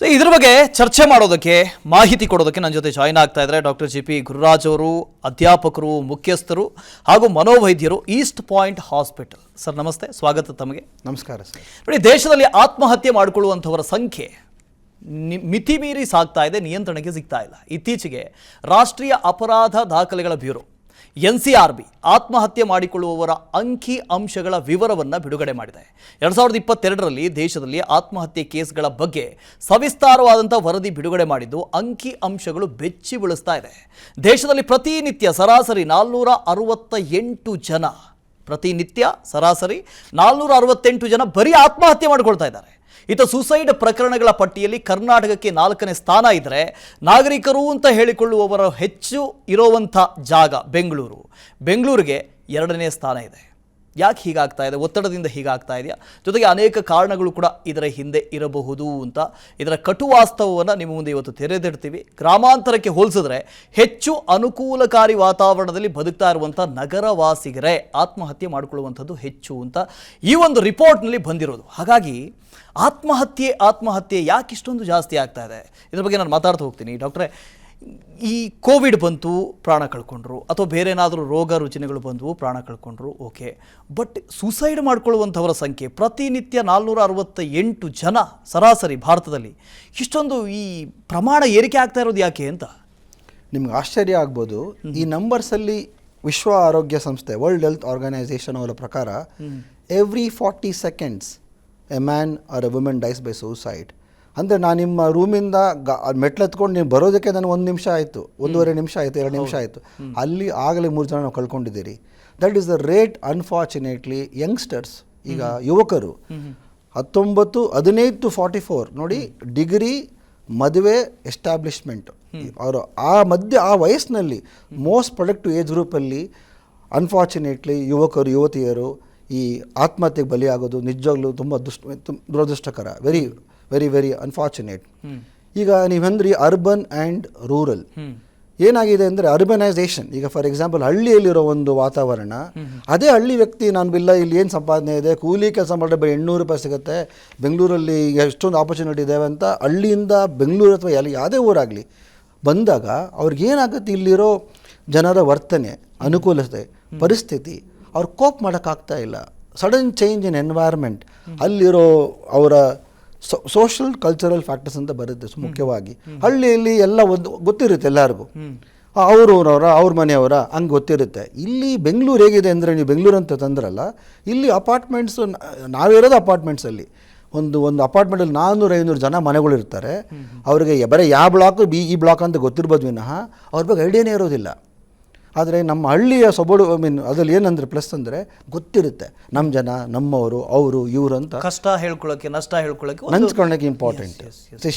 So ಇದ್ರ ಬಗ್ಗೆ ಚರ್ಚೆ ಮಾಡೋದಕ್ಕೆ ಮಾಹಿತಿ ಕೊಡೋದಕ್ಕೆ ನನ್ನ ಜೊತೆ ಜಾಯಿನ್ ಆಗ್ತಾ ಇದ್ದಾರೆ ಡಾಕ್ಟರ್ ಜಿ ಪಿ ಗುರುರಾಜ್ ಅವರು, ಅಧ್ಯಾಪಕರು, ಮುಖ್ಯಸ್ಥರು ಹಾಗೂ ಮನೋವೈದ್ಯರು, ಈಸ್ಟ್ ಪಾಯಿಂಟ್ ಹಾಸ್ಪಿಟಲ್. ಸರ್ ನಮಸ್ತೆ, ಸ್ವಾಗತ ತಮಗೆ. ನಮಸ್ಕಾರ ಸರ್. ನೋಡಿ, ದೇಶದಲ್ಲಿ ಆತ್ಮಹತ್ಯೆ ಮಾಡಿಕೊಳ್ಳುವಂಥವರ ಸಂಖ್ಯೆ ಮಿತಿ ಮೀರಿ ಸಾಗ್ತಾ ಇದೆ, ನಿಯಂತ್ರಣಕ್ಕೆ ಸಿಗ್ತಾ ಇಲ್ಲ. ಇತ್ತೀಚೆಗೆ ರಾಷ್ಟ್ರೀಯ ಅಪರಾಧ ದಾಖಲೆಗಳ ಬ್ಯೂರೋ NCRB ಆತ್ಮಹತ್ಯೆ ಮಾಡಿಕೊಳ್ಳುವವರ ಅಂಕಿ ಅಂಶಗಳ ವಿವರವನ್ನು ಬಿಡುಗಡೆ ಮಾಡಿದೆ. 2022ರಲ್ಲಿ ದೇಶದಲ್ಲಿ ಆತ್ಮಹತ್ಯೆ ಕೇಸ್ಗಳ ಬಗ್ಗೆ ಸವಿಸ್ತಾರವಾದಂಥ ವರದಿ ಬಿಡುಗಡೆ ಮಾಡಿದ್ದು ಅಂಕಿ ಅಂಶಗಳು ಬೆಚ್ಚಿ ಬೀಳಿಸ್ತಾ ಇದೆ. ದೇಶದಲ್ಲಿ ಪ್ರತಿನಿತ್ಯ ಸರಾಸರಿ 468 ಜನ ಸರಾಸರಿ 468 ಜನ ಬರೀ ಆತ್ಮಹತ್ಯೆ ಮಾಡಿಕೊಳ್ತಾ ಇದ್ದಾರೆ. ಇತ ಸುಸೈಡ್ ಪ್ರಕರಣಗಳ ಪಟ್ಟಿಯಲ್ಲಿ ಕರ್ನಾಟಕಕ್ಕೆ 4ನೇ ಸ್ಥಾನ ಇದ್ದರೆ, ನಾಗರಿಕರು ಅಂತ ಹೇಳಿಕೊಳ್ಳುವವರ ಹೆಚ್ಚು ಇರುವಂಥ ಜಾಗ ಬೆಂಗಳೂರಿಗೆ 2ನೇ ಸ್ಥಾನ ಇದೆ. ಯಾಕೆ ಹೀಗಾಗ್ತಾ ಇದೆ? ಒತ್ತಡದಿಂದ ಹೀಗಾಗ್ತಾ ಇದೆಯಾ? ಜೊತೆಗೆ ಅನೇಕ ಕಾರಣಗಳು ಕೂಡ ಇದರ ಹಿಂದೆ ಇರಬಹುದು ಅಂತ ಇದರ ಕಟುವಾಸ್ತವವನ್ನು ನಿಮ್ಮ ಮುಂದೆ ಇವತ್ತು ತೆರೆದಿಡ್ತೀವಿ. ಗ್ರಾಮಾಂತರಕ್ಕೆ ಹೋಲಿಸಿದ್ರೆ ಹೆಚ್ಚು ಅನುಕೂಲಕಾರಿ ವಾತಾವರಣದಲ್ಲಿ ಬದುಕ್ತಾ ಇರುವಂಥ ನಗರವಾಸಿಗರೇ ಆತ್ಮಹತ್ಯೆ ಮಾಡಿಕೊಳ್ಳುವಂಥದ್ದು ಹೆಚ್ಚು ಅಂತ ಈ ಒಂದು ರಿಪೋರ್ಟ್ನಲ್ಲಿ ಬಂದಿರೋದು. ಹಾಗಾಗಿ ಆತ್ಮಹತ್ಯೆ ಯಾಕೆ ಇಷ್ಟೊಂದು ಜಾಸ್ತಿ ಆಗ್ತಾ ಇದೆ, ಇದ್ರ ಬಗ್ಗೆ ನಾನು ಮಾತಾಡ್ತಾ ಹೋಗ್ತೀನಿ. ಡಾಕ್ಟ್ರೇ, ಈ ಕೋವಿಡ್ ಬಂತು, ಪ್ರಾಣ ಕಳ್ಕೊಂಡ್ರು, ಅಥವಾ ಬೇರೆ ಏನಾದರೂ ರೋಗ ರುಜಿನಗಳು ಬಂದವು, ಪ್ರಾಣ ಕಳ್ಕೊಂಡ್ರು, ಓಕೆ. ಬಟ್ ಸೂಸೈಡ್ ಮಾಡ್ಕೊಳ್ಳುವಂಥವರ ಸಂಖ್ಯೆ ಪ್ರತಿನಿತ್ಯ 468 ಜನ ಸರಾಸರಿ ಭಾರತದಲ್ಲಿ. ಇಷ್ಟೊಂದು ಈ ಪ್ರಮಾಣ ಏರಿಕೆ ಆಗ್ತಾ ಇರೋದು ಯಾಕೆ ಅಂತ ನಿಮ್ಗೆ ಆಶ್ಚರ್ಯ ಆಗ್ಬೋದು. ಈ ನಂಬರ್ಸಲ್ಲಿ ವಿಶ್ವ ಆರೋಗ್ಯ ಸಂಸ್ಥೆ, ವರ್ಲ್ಡ್ ಹೆಲ್ತ್ ಆರ್ಗನೈಸೇಷನ್ ಅವರ ಪ್ರಕಾರ every 40 seconds a man or a woman dies by suicide. ಅಂದರೆ ನಾನು ನಿಮ್ಮ ರೂಮಿಂದ ಮೆಟ್ಲೆತ್ಕೊಂಡು ನೀವು ಬರೋದಕ್ಕೆ ನನಗೆ 1 ನಿಮಿಷ ಆಯಿತು, 1.5 ನಿಮಿಷ ಆಯಿತು, 2 ನಿಮಿಷ ಆಯಿತು, ಅಲ್ಲಿ ಆಗಲೇ 3 ಜನ ನಾವು ಕಳ್ಕೊಂಡಿದ್ದೀರಿ. That is the rate. Unfortunately youngsters, ಈಗ ಯುವಕರು 19, 15 to 44 ನೋಡಿ, ಡಿಗ್ರಿ, ಮದುವೆ, ಎಸ್ಟಾಬ್ಲಿಷ್ಮೆಂಟ್, ಅವರು ಆ ವಯಸ್ಸಿನಲ್ಲಿ ಮೋಸ್ಟ್ ಪ್ರೊಡಕ್ಟಿವ್ ಏಜ್ ಗ್ರೂಪಲ್ಲಿ ಅನ್ಫಾರ್ಚುನೇಟ್ಲಿ ಯುವಕರು, ಯುವತಿಯರು ಈ ಆತ್ಮಹತ್ಯೆಗೆ ಬಲಿಯಾಗೋದು ನಿಜವಾಗ್ಲೂ ತುಂಬ ದುರದೃಷ್ಟಕರ. Very very very unfortunate. ಈಗ ನೀವಂದ್ರಿ ಅರ್ಬನ್ ಆ್ಯಂಡ್ ರೂರಲ್ ಏನಾಗಿದೆ ಅಂದರೆ ಅರ್ಬನೈಸೇಷನ್. ಈಗ ಫಾರ್ ಎಕ್ಸಾಂಪಲ್ ಹಳ್ಳಿಯಲ್ಲಿರೋ ಒಂದು ವಾತಾವರಣ, ಅದೇ ಹಳ್ಳಿ ವ್ಯಕ್ತಿ ನಾನು ಇಲ್ಲಿ ಏನು ಸಂಪಾದನೆ ಇದೆ, ಕೂಲಿ ಕೆಲಸ ಮಾಡಿದ್ರೆ ಬರೀ 800 ರೂಪಾಯಿ ಸಿಗುತ್ತೆ, ಬೆಂಗಳೂರಲ್ಲಿ ಎಷ್ಟೊಂದು ಆಪರ್ಚುನಿಟಿ ಇದ್ದಾವೆ ಅಂತ ಹಳ್ಳಿಯಿಂದ ಬೆಂಗಳೂರು ಅಥವಾ ಯಾವುದೇ ಊರಾಗಲಿ ಬಂದಾಗ ಅವ್ರಿಗೇನಾಗುತ್ತೆ, ಇಲ್ಲಿರೋ ಜನರ ವರ್ತನೆ, ಅನುಕೂಲತೆ, ಪರಿಸ್ಥಿತಿ ಅವ್ರು ಕೋಪ್ ಮಾಡೋಕ್ಕಾಗ್ತಾ ಇಲ್ಲ. ಸಡನ್ ಚೇಂಜ್ ಇನ್ ಎನ್ವೈರ್ಮೆಂಟ್, ಅಲ್ಲಿರೋ ಅವರ ಸೋಷಲ್ ಕಲ್ಚರಲ್ ಫ್ಯಾಕ್ಟರ್ಸ್ ಅಂತ ಬರುತ್ತೆ. ಮುಖ್ಯವಾಗಿ ಹಳ್ಳಿಯಲ್ಲಿ ಎಲ್ಲ ಒಂದು ಗೊತ್ತಿರುತ್ತೆ ಎಲ್ಲರಿಗೂ, ಅವ್ರ ಮನೆಯವರ ಹಂಗೆ ಗೊತ್ತಿರುತ್ತೆ. ಇಲ್ಲಿ ಬೆಂಗಳೂರು ಹೇಗಿದೆ ಅಂದರೆ, ನೀವು ಬೆಂಗಳೂರು ಅಂತ ತಂದ್ರಲ್ಲ, ಇಲ್ಲಿ ಅಪಾರ್ಟ್ಮೆಂಟ್ಸು, ನಾವಿರೋದು ಅಪಾರ್ಟ್ಮೆಂಟ್ಸಲ್ಲಿ ಒಂದು ಅಪಾರ್ಟ್ಮೆಂಟಲ್ಲಿ 400-500 ಜನ ಮನೆಗಳಿರ್ತಾರೆ. ಅವರಿಗೆ ಬರೀ ಯಾವ ಬ್ಲಾಕು ಈ ಬ್ಲಾಕ್ ಅಂತ ಗೊತ್ತಿರ್ಬೋದು ವಿನಃ ಅವ್ರ ಬಗ್ಗೆ ಐಡಿಯಾನೇ ಇರೋದಿಲ್ಲ. ಆದರೆ ನಮ್ಮ ಹಳ್ಳಿಯ ಸೊಬಡು, ಅದ್ರಲ್ಲಿ ಏನಂದರೆ ಪ್ಲಸ್ ಅಂದರೆ ಗೊತ್ತಿರುತ್ತೆ, ನಮ್ಮ ಜನ, ನಮ್ಮವರು, ಅವರು, ಇವರು ಅಂತ ಕಷ್ಟ ಹೇಳ್ಕೊಳ್ಳೋಕ್ಕೆ, ನಷ್ಟ ಹೇಳ್ಕೊಳ್ಳೋಕ್ಕೆ, ನೆನ್ಸ್ಕೊಳ್ಳೋಕ್ಕೆ ಇಂಪಾರ್ಟೆಂಟ್.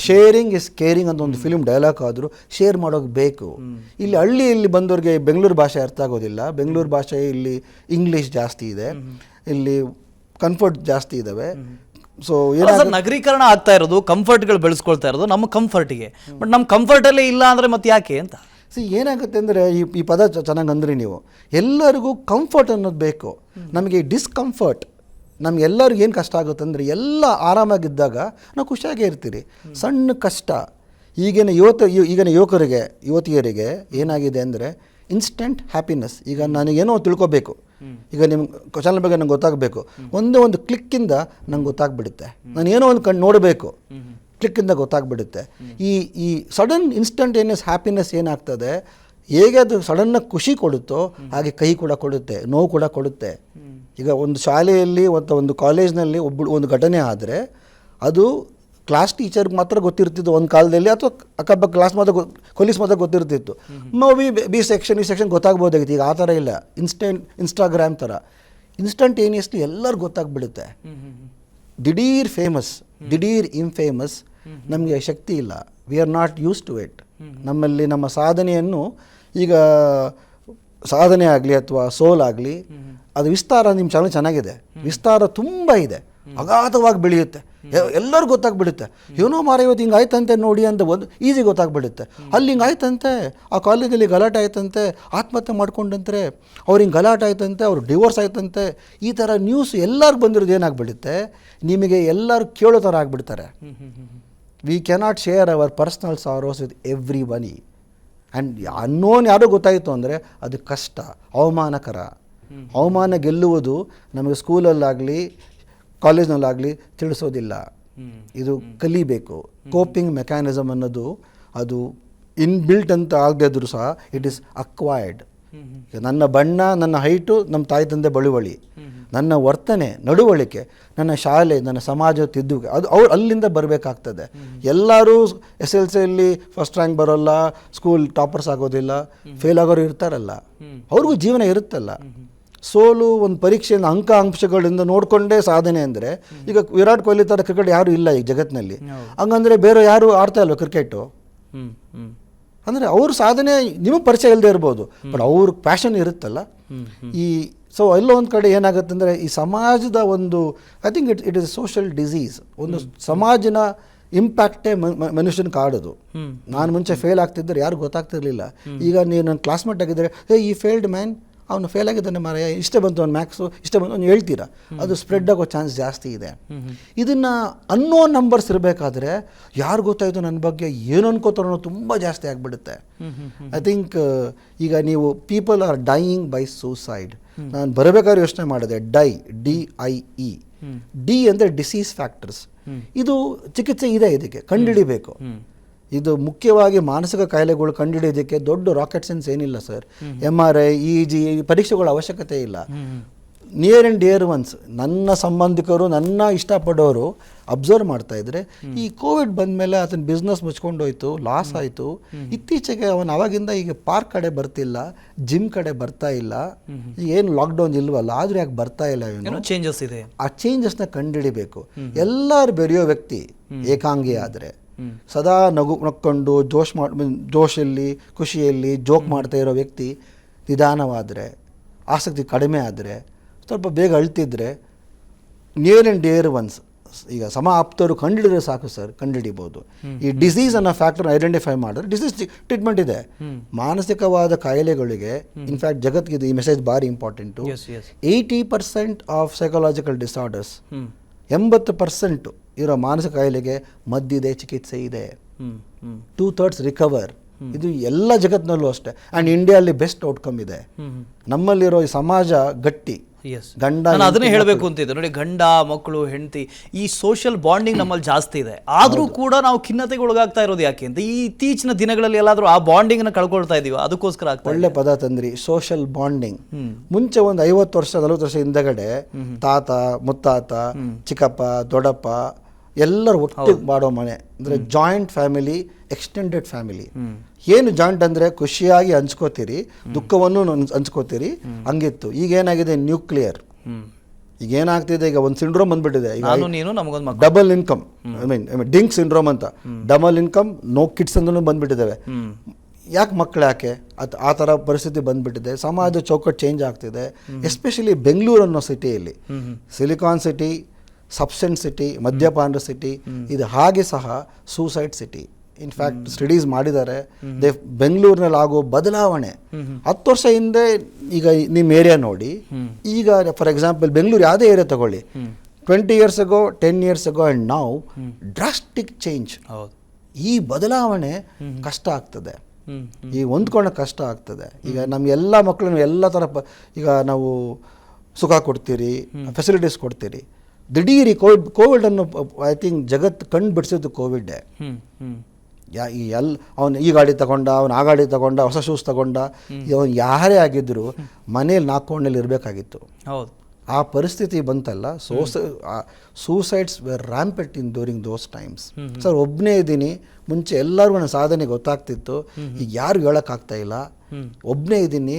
ಶೇರಿಂಗ್ ಇಸ್ ಕೇರಿಂಗ್ ಅಂತ ಒಂದು ಫಿಲ್ಮ್ ಡೈಲಾಗ್ ಆದರೂ ಶೇರ್ ಮಾಡೋಕೆ ಬೇಕು. ಇಲ್ಲಿ ಹಳ್ಳಿಯಲ್ಲಿ ಬಂದವ್ರಿಗೆ ಬೆಂಗಳೂರು ಭಾಷೆ ಅರ್ಥ ಆಗೋದಿಲ್ಲ. ಬೆಂಗಳೂರು ಭಾಷೆ ಇಲ್ಲಿ ಇಂಗ್ಲೀಷ್ ಜಾಸ್ತಿ ಇದೆ, ಇಲ್ಲಿ ಕಂಫರ್ಟ್ ಜಾಸ್ತಿ ಇದ್ದಾವೆ. ಸೊ ನಗರೀಕರಣ ಆಗ್ತಾ ಇರೋದು, ಕಂಫರ್ಟ್ಗಳು ಬೆಳೆಸ್ಕೊಳ್ತಾ ಇರೋದು ನಮ್ಮ ಕಂಫರ್ಟಿಗೆ. ಬಟ್ ನಮ್ಮ ಕಂಫರ್ಟಲ್ಲೇ ಇಲ್ಲ ಅಂದರೆ ಮತ್ತೆ ಯಾಕೆ ಅಂತ. ಏನಾಗುತ್ತೆ ಅಂದರೆ, ಈ ಪದ ಚೆನ್ನಾಗಿ ಅಂದರೆ, ನೀವು ಎಲ್ಲರಿಗೂ ಕಂಫರ್ಟ್ ಅನ್ನೋದು ಬೇಕು. ನಮಗೆ ಡಿಸ್ಕಂಫರ್ಟ್, ನಮಗೆಲ್ಲರಿಗೂ ಏನು ಕಷ್ಟ ಆಗುತ್ತೆ ಅಂದರೆ, ಎಲ್ಲ ಆರಾಮಾಗಿದ್ದಾಗ ನಾವು ಖುಷಿಯಾಗೇ ಇರ್ತೀರಿ. ಸಣ್ಣ ಕಷ್ಟ ಈಗಿನ ಯುವಕರಿಗೆ, ಯುವತಿಯರಿಗೆ ಏನಾಗಿದೆ ಅಂದರೆ ಇನ್ಸ್ಟೆಂಟ್ ಹ್ಯಾಪಿನೆಸ್. ಈಗ ನನಗೇನೋ ತಿಳ್ಕೊಬೇಕು, ಈಗ ನಿಮ್ಮ ಚಾನಲ್ ಬಗ್ಗೆ ನಂಗೆ ಗೊತ್ತಾಗಬೇಕು, ಒಂದೇ ಒಂದು ಕ್ಲಿಕ್ಕಿಂದ ನಂಗೆ ಗೊತ್ತಾಗ್ಬಿಡುತ್ತೆ. ನಾನು ಏನೋ ಒಂದು ನೋಡಬೇಕು, ಕ್ಲಿಕ್ಕಿಂದ ಗೊತ್ತಾಗ್ಬಿಡುತ್ತೆ. ಈ ಸಡನ್ ಇನ್ಸ್ಟಂಟೇನಿಯಸ್ ಹ್ಯಾಪಿನೆಸ್ ಏನಾಗ್ತದೆ, ಹೇಗೆ ಅದು ಸಡನ್ನಾಗಿ ಖುಷಿ ಕೊಡುತ್ತೋ ಹಾಗೆ ಕಹಿ ಕೂಡ ಕೊಡುತ್ತೆ, ನೋವು ಕೂಡ ಕೊಡುತ್ತೆ. ಈಗ ಒಂದು ಶಾಲೆಯಲ್ಲಿ ಅಥವಾ ಒಂದು ಕಾಲೇಜ್ನಲ್ಲಿ ಒಂದು ಘಟನೆ ಆದರೆ ಅದು ಕ್ಲಾಸ್ ಟೀಚರ್ಗೆ ಮಾತ್ರ ಗೊತ್ತಿರ್ತಿತ್ತು ಒಂದು ಕಾಲದಲ್ಲಿ, ಅಥವಾ ಅಕ್ಕಪಕ್ಕ ಕ್ಲಾಸ್ ಮಾತ್ರ ಕೊಲೀಸ್ ಮಾತ್ರ ಗೊತ್ತಿರ್ತಿತ್ತು. ಬಿ ಸೆಕ್ಷನ್, ಈ ಸೆಕ್ಷನ್ ಗೊತ್ತಾಗ್ಬೋದಾಗಿತ್ತು. ಈಗ ಆ ಥರ ಇಲ್ಲ. ಇನ್ಸ್ಟಾಗ್ರಾಮ್ ಥರ ಇನ್ಸ್ಟಂಟೇನಿಯಸ್ಲಿ ಎಲ್ಲರಿಗೂ ಗೊತ್ತಾಗ್ಬಿಡುತ್ತೆ. ದಿಢೀರ್ ಫೇಮಸ್, ದಿಢೀರ್ ಇನ್ಫೇಮಸ್. ನಮಗೆ ಶಕ್ತಿ ಇಲ್ಲ. We are not use to it. ನಮ್ಮಲ್ಲಿ ನಮ್ಮ ಸಾಧನೆಯನ್ನು, ಈಗ ಸಾಧನೆ ಆಗಲಿ ಅಥವಾ ಸೋಲ್ ಆಗಲಿ, ಅದು ವಿಸ್ತಾರ, ನಿಮ್ಮ ಚಾನಲ್ ಚೆನ್ನಾಗಿದೆ, ವಿಸ್ತಾರ ತುಂಬ ಇದೆ, ಅಗಾಧವಾಗಿ ಬೆಳೆಯುತ್ತೆ, ಎಲ್ಲರಿಗೂ ಗೊತ್ತಾಗ್ಬಿಡುತ್ತೆ. ಏನೋ ಮಾರ ಇವತ್ತು ಹಿಂಗೆ ಆಯ್ತಂತೆ ನೋಡಿ ಅಂತ ಒಂದು ಈಸಿ ಗೊತ್ತಾಗ್ಬಿಡುತ್ತೆ. ಅಲ್ಲಿ ಹಿಂಗೆ ಆಯ್ತಂತೆ, ಆ ಕಾಲೇಜಲ್ಲಿ ಗಲಾಟೆ ಆಯ್ತಂತೆ, ಆತ್ಮಹತ್ಯೆ ಮಾಡ್ಕೊಂಡಂತೆ, ಅವ್ರು ಹಿಂಗೆ ಗಲಾಟೆ ಆಯ್ತಂತೆ, ಅವ್ರು ಡಿವೋರ್ಸ್ ಆಯ್ತಂತೆ, ಈ ಥರ ನ್ಯೂಸ್ ಎಲ್ಲರಿಗೂ ಬಂದಿರೋದು ಏನಾಗ್ಬಿಡುತ್ತೆ, ನಿಮಗೆ ಎಲ್ಲರೂ ಕೇಳೋ ಥರ ಆಗಿಬಿಡ್ತಾರೆ. We cannot share our personal sorrows with everybody. And unknown ಯಾರೋ ಗೊತ್ತಾಯಿತು ಅಂದರೆ ಅದು ಕಷ್ಟ, ಅವಮಾನಕರ. ಅವಮಾನ ಗೆಲ್ಲುವುದು ನಮಗೆ ಸ್ಕೂಲಲ್ಲಾಗಲಿ ಕಾಲೇಜ್ನಲ್ಲಾಗಲಿ ತಿಳಿಸೋದಿಲ್ಲ. ಇದು ಕಲಿಬೇಕು. ಕೋಪಿಂಗ್ ಮೆಕ್ಯಾನಿಸಮ್ ಅನ್ನೋದು ಅದು ಇನ್ಬಿಲ್ಟ್ ಅಂತ ಆಗದಿದ್ರು ಸಹ ಇಟ್ ಈಸ್ ಅಕ್ವೈರ್ಡ್. ನನ್ನ ಬಣ್ಣ, ನನ್ನ ಹೈಟು, ನಮ್ಮ ತಾಯಿ ತಂದೆ ಬಳುವಳಿ, ನನ್ನ ವರ್ತನೆ, ನಡವಳಿಕೆ, ನನ್ನ ಶಾಲೆ, ನನ್ನ ಸಮಾಜ ತಿದ್ದುವಿಕೆ, ಅದು ಅವ್ರು ಅಲ್ಲಿಂದ ಬರಬೇಕಾಗ್ತದೆ. ಎಲ್ಲರೂ SLCಯಲ್ಲಿ ಫಸ್ಟ್ ರ್ಯಾಂಕ್ ಬರೋಲ್ಲ, ಸ್ಕೂಲ್ ಟಾಪರ್ಸ್ ಆಗೋದಿಲ್ಲ, ಫೇಲ್ ಆಗೋರು ಇರ್ತಾರಲ್ಲ, ಅವ್ರಿಗೂ ಜೀವನ ಇರುತ್ತಲ್ಲ. ಸೋಲು ಒಂದು ಪರೀಕ್ಷೆಯಿಂದ ಅಂಶಗಳಿಂದ ನೋಡಿಕೊಂಡೇ ಸಾಧನೆ ಅಂದರೆ, ಈಗ ವಿರಾಟ್ ಕೊಹ್ಲಿ ಥರ ಕ್ರಿಕೆಟ್ ಯಾರೂ ಇಲ್ಲ ಈಗ ಜಗತ್ತಿನಲ್ಲಿ. ಹಂಗಂದರೆ ಬೇರೆ ಯಾರು ಆಡ್ತಾ ಇಲ್ವ ಕ್ರಿಕೆಟು? ಅಂದರೆ ಅವ್ರ ಸಾಧನೆ ನಿಮಗೆ ಪರಿಚಯ ಇಲ್ಲದೆ ಇರ್ಬೋದು, ಬಟ್ ಅವ್ರ ಪ್ಯಾಷನ್ ಇರುತ್ತಲ್ಲ. ಸೊ ಎಲ್ಲೋ ಒಂದು ಕಡೆ ಏನಾಗುತ್ತೆ ಅಂದರೆ, ಈ ಸಮಾಜದ ಒಂದು I think it is social disease. ಒಂದು ಸಮಾಜನ ಇಂಪ್ಯಾಕ್ಟೇ ಮನುಷ್ಯನ ಕಾಡೋದು. ನಾನು ಮುಂಚೆ ಫೇಲ್ ಆಗ್ತಿದ್ದರೆ ಯಾರು ಗೊತ್ತಾಗ್ತಿರ್ಲಿಲ್ಲ. ಈಗ ನೀವು ನನ್ನ ಕ್ಲಾಸ್ಮೇಟ್ ಆಗಿದ್ದರೆ, ಈ ಫೇಲ್ಡ್ ಮ್ಯಾನ್, ಅವನು ಫೇಲ್ ಆಗಿದ್ದಾನೆ ಮಾರಾಯ, ಇಷ್ಟೇ ಬಂತು ಅವ್ನು ಮ್ಯಾಕ್ಸು, ಇಷ್ಟೇ ಬಂತು ಅವ್ನು ಹೇಳ್ತೀರಾ, ಅದು ಸ್ಪ್ರೆಡ್ ಆಗೋ ಚಾನ್ಸ್ ಜಾಸ್ತಿ ಇದೆ. ಇದನ್ನು ಅನ್ನೋನ್ ನಂಬರ್ಸ್ ಇರಬೇಕಾದ್ರೆ ಯಾರು ಗೊತ್ತಾಯಿತು ನನ್ನ ಬಗ್ಗೆ ಏನು ಅನ್ಕೋತಾರೋ ಅನ್ನೋದು ತುಂಬ ಜಾಸ್ತಿ ಆಗಿಬಿಡುತ್ತೆ. ಐ ಥಿಂಕ್ ಈಗ ನೀವು people are dying by suicide. ನಾನು ಬರಬೇಕಾದ್ರೆ ಯೋಚನೆ ಮಾಡಿದೆ, DIE. ಡಿ ಅಂದರೆ ಡಿಸೀಸ್ ಫ್ಯಾಕ್ಟರ್ಸ್. ಇದು ಚಿಕಿತ್ಸೆ ಇದೆ, ಇದಕ್ಕೆ ಕಂಡುಹಿಡಿಬೇಕು. ಇದು ಮುಖ್ಯವಾಗಿ ಮಾನಸಿಕ ಕಾಯಿಲೆಗಳು ಕಂಡುಹಿಡಿಯೋದಕ್ಕೆ ದೊಡ್ಡ ರಾಕೆಟ್ ಸೈನ್ಸ್ ಏನಿಲ್ಲ ಸರ್. MRI, EEG ಪರೀಕ್ಷೆಗಳ ಅವಶ್ಯಕತೆ ಇಲ್ಲ. ನಿಯರ್ ಆ್ಯಂಡ್ ಡಿಯರ್ ಒನ್ಸ್ ನನ್ನ ಸಂಬಂಧಿಕರು, ನನ್ನ ಇಷ್ಟಪಡೋರು ಅಬ್ಸರ್ವ್ ಮಾಡ್ತಾ ಇದ್ರೆ, ಈ ಕೋವಿಡ್ ಬಂದಮೇಲೆ ಆತನ ಬಿಸ್ನೆಸ್ ಮುಚ್ಕೊಂಡೋಯ್ತು, ಲಾಸ್ ಆಯಿತು. ಇತ್ತೀಚೆಗೆ ಅವನು ಅವಾಗಿಂದ ಈಗ ಪಾರ್ಕ್ ಕಡೆ ಬರ್ತಿಲ್ಲ, ಜಿಮ್ ಕಡೆ ಬರ್ತಾ ಇಲ್ಲ. ಈಗ ಏನು ಲಾಕ್ಡೌನ್ ಇಲ್ವಲ್ಲ, ಆದರೂ ಯಾಕೆ ಬರ್ತಾ ಇಲ್ಲ, ಇವನು ಚೇಂಜಸ್ ಇದೆ. ಆ ಚೇಂಜಸ್ನ ಕಂಡುಹಿಡಿಬೇಕು. ಎಲ್ಲರೂ ಬೆರೆಯೋ ವ್ಯಕ್ತಿ ಏಕಾಂಗಿ ಆದರೆ, ಸದಾ ನಕ್ಕೊಂಡು ಜೋಶಲ್ಲಿ, ಖುಷಿಯಲ್ಲಿ ಜೋಕ್ ಮಾಡ್ತಾ ಇರೋ ವ್ಯಕ್ತಿ ನಿಧಾನವಾದರೆ, ಆಸಕ್ತಿ ಕಡಿಮೆ ಆದರೆ, ಸ್ವಲ್ಪ ಬೇಗ ಅಳ್ತಿದ್ರೆ, ನಿಯರ್ ಆ್ಯಂಡ್ ಡಿಯರ್ ಒನ್ಸ್, ಈಗ ಸಮ ಆಪ್ತರು ಕಂಡುಹಿಡಿದ್ರೆ ಸಾಕು ಸರ್, ಕಂಡುಹಿಡಿಬೋದು. ಈ ಡಿಸೀಸ್ ಅನ್ನೋ ಫ್ಯಾಕ್ಟರ್ ಐಡೆಂಟಿಫೈ ಮಾಡಿದ್ರೆ ಡಿಸೀಸ್ ಟ್ರೀಟ್ಮೆಂಟ್ ಇದೆ. ಮಾನಸಿಕವಾದ ಕಾಯಿಲೆಗಳಿಗೆ ಇನ್ಫ್ಯಾಕ್ಟ್ ಜಗತ್ತಿಗೆ ಈ ಮೆಸೇಜ್ ಭಾರಿ ಇಂಪಾರ್ಟೆಂಟು. 80% ಆಫ್ ಸೈಕಾಲಜಿಕಲ್ ಡಿಸಾರ್ಡರ್ಸ್, 80% ಇರೋ ಮಾನಸಿಕ ಕಾಯಿಲೆಗೆ ಮದ್ದಿದೆ, ಚಿಕಿತ್ಸೆ ಇದೆ. 2/3 ರಿಕವರ್. ಇದು ಎಲ್ಲ ಜಗತ್ತಿನಲ್ಲೂ ಅಷ್ಟೇ. ಆ್ಯಂಡ್ ಇಂಡಿಯಾದಲ್ಲಿ ಬೆಸ್ಟ್ ಔಟ್ಕಮ್ ಇದೆ. ನಮ್ಮಲ್ಲಿರೋ ಈ ಸಮಾಜ ಗಟ್ಟಿ. ಗಂಡ, ಅದನ್ನೇ ಹೇಳಬೇಕು ಅಂತಿದ್ದೆ ನೋಡಿ, ಗಂಡ, ಮಕ್ಕಳು, ಹೆಂಡತಿ, ಈ ಸೋಷಿಯಲ್ ಬಾಂಡಿಂಗ್ ನಮ್ಮಲ್ಲಿ ಜಾಸ್ತಿ ಇದೆ. ಆದರೂ ಕೂಡ ನಾವು ಖಿನ್ನತೆಗೆ ಒಳಗಾಗ್ತಾ ಇರೋದು ಯಾಕೆ ಅಂತ, ಈ ಇತ್ತೀಚಿನ ದಿನಗಳಲ್ಲಿ ಎಲ್ಲಾದರೂ ಆ ಬಾಂಡಿಂಗ್ನ ಕಳ್ಕೊಳ್ತಾ ಇದೀವಿ, ಅದಕ್ಕೋಸ್ಕರ ಆಗ್ತಾ. ಒಳ್ಳೆ ಪದ ತಂದ್ರಿ, ಸೋಷಿಯಲ್ ಬಾಂಡಿಂಗ್. ಮುಂಚೆ ಒಂದು 50 ವರ್ಷ 40 ವರ್ಷ ಹಿಂದಗಡೆ ತಾತ, ಮುತ್ತಾತ, ಚಿಕ್ಕಪ್ಪ, ದೊಡ್ಡಪ್ಪ ಎಲ್ಲರೂ ಒಟ್ಟಿಗೆ ಮಾಡೋ ಮನೆ ಅಂದರೆ ಜಾಯಿಂಟ್ ಫ್ಯಾಮಿಲಿ, ಎಕ್ಸ್ಟೆಂಡೆಡ್ ಫ್ಯಾಮಿಲಿ. ಏನು ಜಾಯಿಂಟ್ ಅಂದರೆ ಖುಷಿಯಾಗಿ ಹಂಚ್ಕೋತೀರಿ, ದುಃಖವನ್ನು ಹಂಚ್ಕೋತೀರಿ, ಹಂಗಿತ್ತು. ಈಗ ಏನಾಗಿದೆ, ನ್ಯೂಕ್ಲಿಯರ್. ಈಗ ಏನಾಗ್ತಿದೆ, ಈಗ ಒಂದು ಸಿಂಡ್ರೋಮ್ ಬಂದ್ಬಿಟ್ಟಿದೆ, ಈಗ double income, I mean DINK syndrome ಅಂತ, ಡಬಲ್ ಇನ್ಕಮ್, ನೋ ಕಿಡ್ಸ್ ಅಂತಲೂ ಬಂದ್ಬಿಟ್ಟಿದ್ದಾವೆ. ಯಾಕೆ ಮಕ್ಕಳು ಯಾಕೆ ಆ ಥರ ಪರಿಸ್ಥಿತಿ ಬಂದ್ಬಿಟ್ಟಿದೆ. ಸಮಾಜದ ಚೌಕಟ್ಟು ಚೇಂಜ್ ಆಗ್ತಿದೆ. ಎಸ್ಪೆಷಲಿ ಬೆಂಗಳೂರು ಅನ್ನೋ ಸಿಟಿಯಲ್ಲಿ, ಸಿಲಿಕಾನ್ ಸಿಟಿ, ಸಬ್ಸ್ಟೆನ್ಸ್ ಸಿಟಿ, ಮದ್ಯಪಾನದ ಸಿಟಿ, ಇದು ಹಾಗೆ ಸಹ ಸೂಸೈಡ್ ಸಿಟಿ. ಇನ್ಫ್ಯಾಕ್ಟ್ ಸ್ಟಡೀಸ್ ಮಾಡಿದ್ದಾರೆ. ಬೆಂಗಳೂರಿನಲ್ಲಿ ಆಗೋ ಬದಲಾವಣೆ 10 ವರ್ಷ ಹಿಂದೆ, ಈಗ ನಿಮ್ಮ ಏರಿಯಾ ನೋಡಿ, ಈಗ ಫಾರ್ ಎಕ್ಸಾಂಪಲ್ ಬೆಂಗಳೂರು ಯಾವುದೇ ಏರಿಯಾ ತಗೊಳ್ಳಿ, 20 years ago, 10 years ago and now drastic change. ಈ ಬದಲಾವಣೆ ಕಷ್ಟ ಆಗ್ತದೆ, ಈ ಹೊಂದ್ಕೊಳ್ಳೋ ಕಷ್ಟ ಆಗ್ತದೆ. ಈಗ ನಮಗೆಲ್ಲ ಮಕ್ಕಳನ್ನು ಎಲ್ಲ ಥರ ಈಗ ನಾವು ಸುಖ ಕೊಡ್ತೀರಿ, ಫೆಸಿಲಿಟೀಸ್ ಕೊಡ್ತೀರಿ. ದಿಢೀರಿ ಕೋವಿಡ್ ಅನ್ನು ಐ ಥಿಂಕ್ ಜಗತ್ತು ಕಂಡು ಬಿಡಿಸಿದ್ದು ಕೋವಿಡ್ಡೇ. ಅವನು ಈ ಗಾಡಿ ತಗೊಂಡ, ಅವನು ಆ ಗಾಡಿ ತಗೊಂಡ, ಹೊಸ ಶೂಸ್ ತಗೊಂಡ, ಅವನು ಯಾರೇ ಆಗಿದ್ದರೂ ಮನೇಲಿ 4 ಕೋಣೆಯಲ್ಲಿ ಇರಬೇಕಾಗಿತ್ತು. ಹೌದು, ಆ ಪರಿಸ್ಥಿತಿ ಬಂತಲ್ಲ. Suicides were rampant in during those times. Sir, ಒಬ್ಬನೇ ಇದ್ದೀನಿ, ಮುಂಚೆ ಎಲ್ಲರಿಗೂ ನನ್ನ ಸಾಧನೆ ಗೊತ್ತಾಗ್ತಿತ್ತು, ಈಗ ಯಾರು ಹೇಳೋಕ್ಕಾಗ್ತಾ ಇಲ್ಲ. ಒಬ್ಬನೇ ಇದ್ದೀನಿ,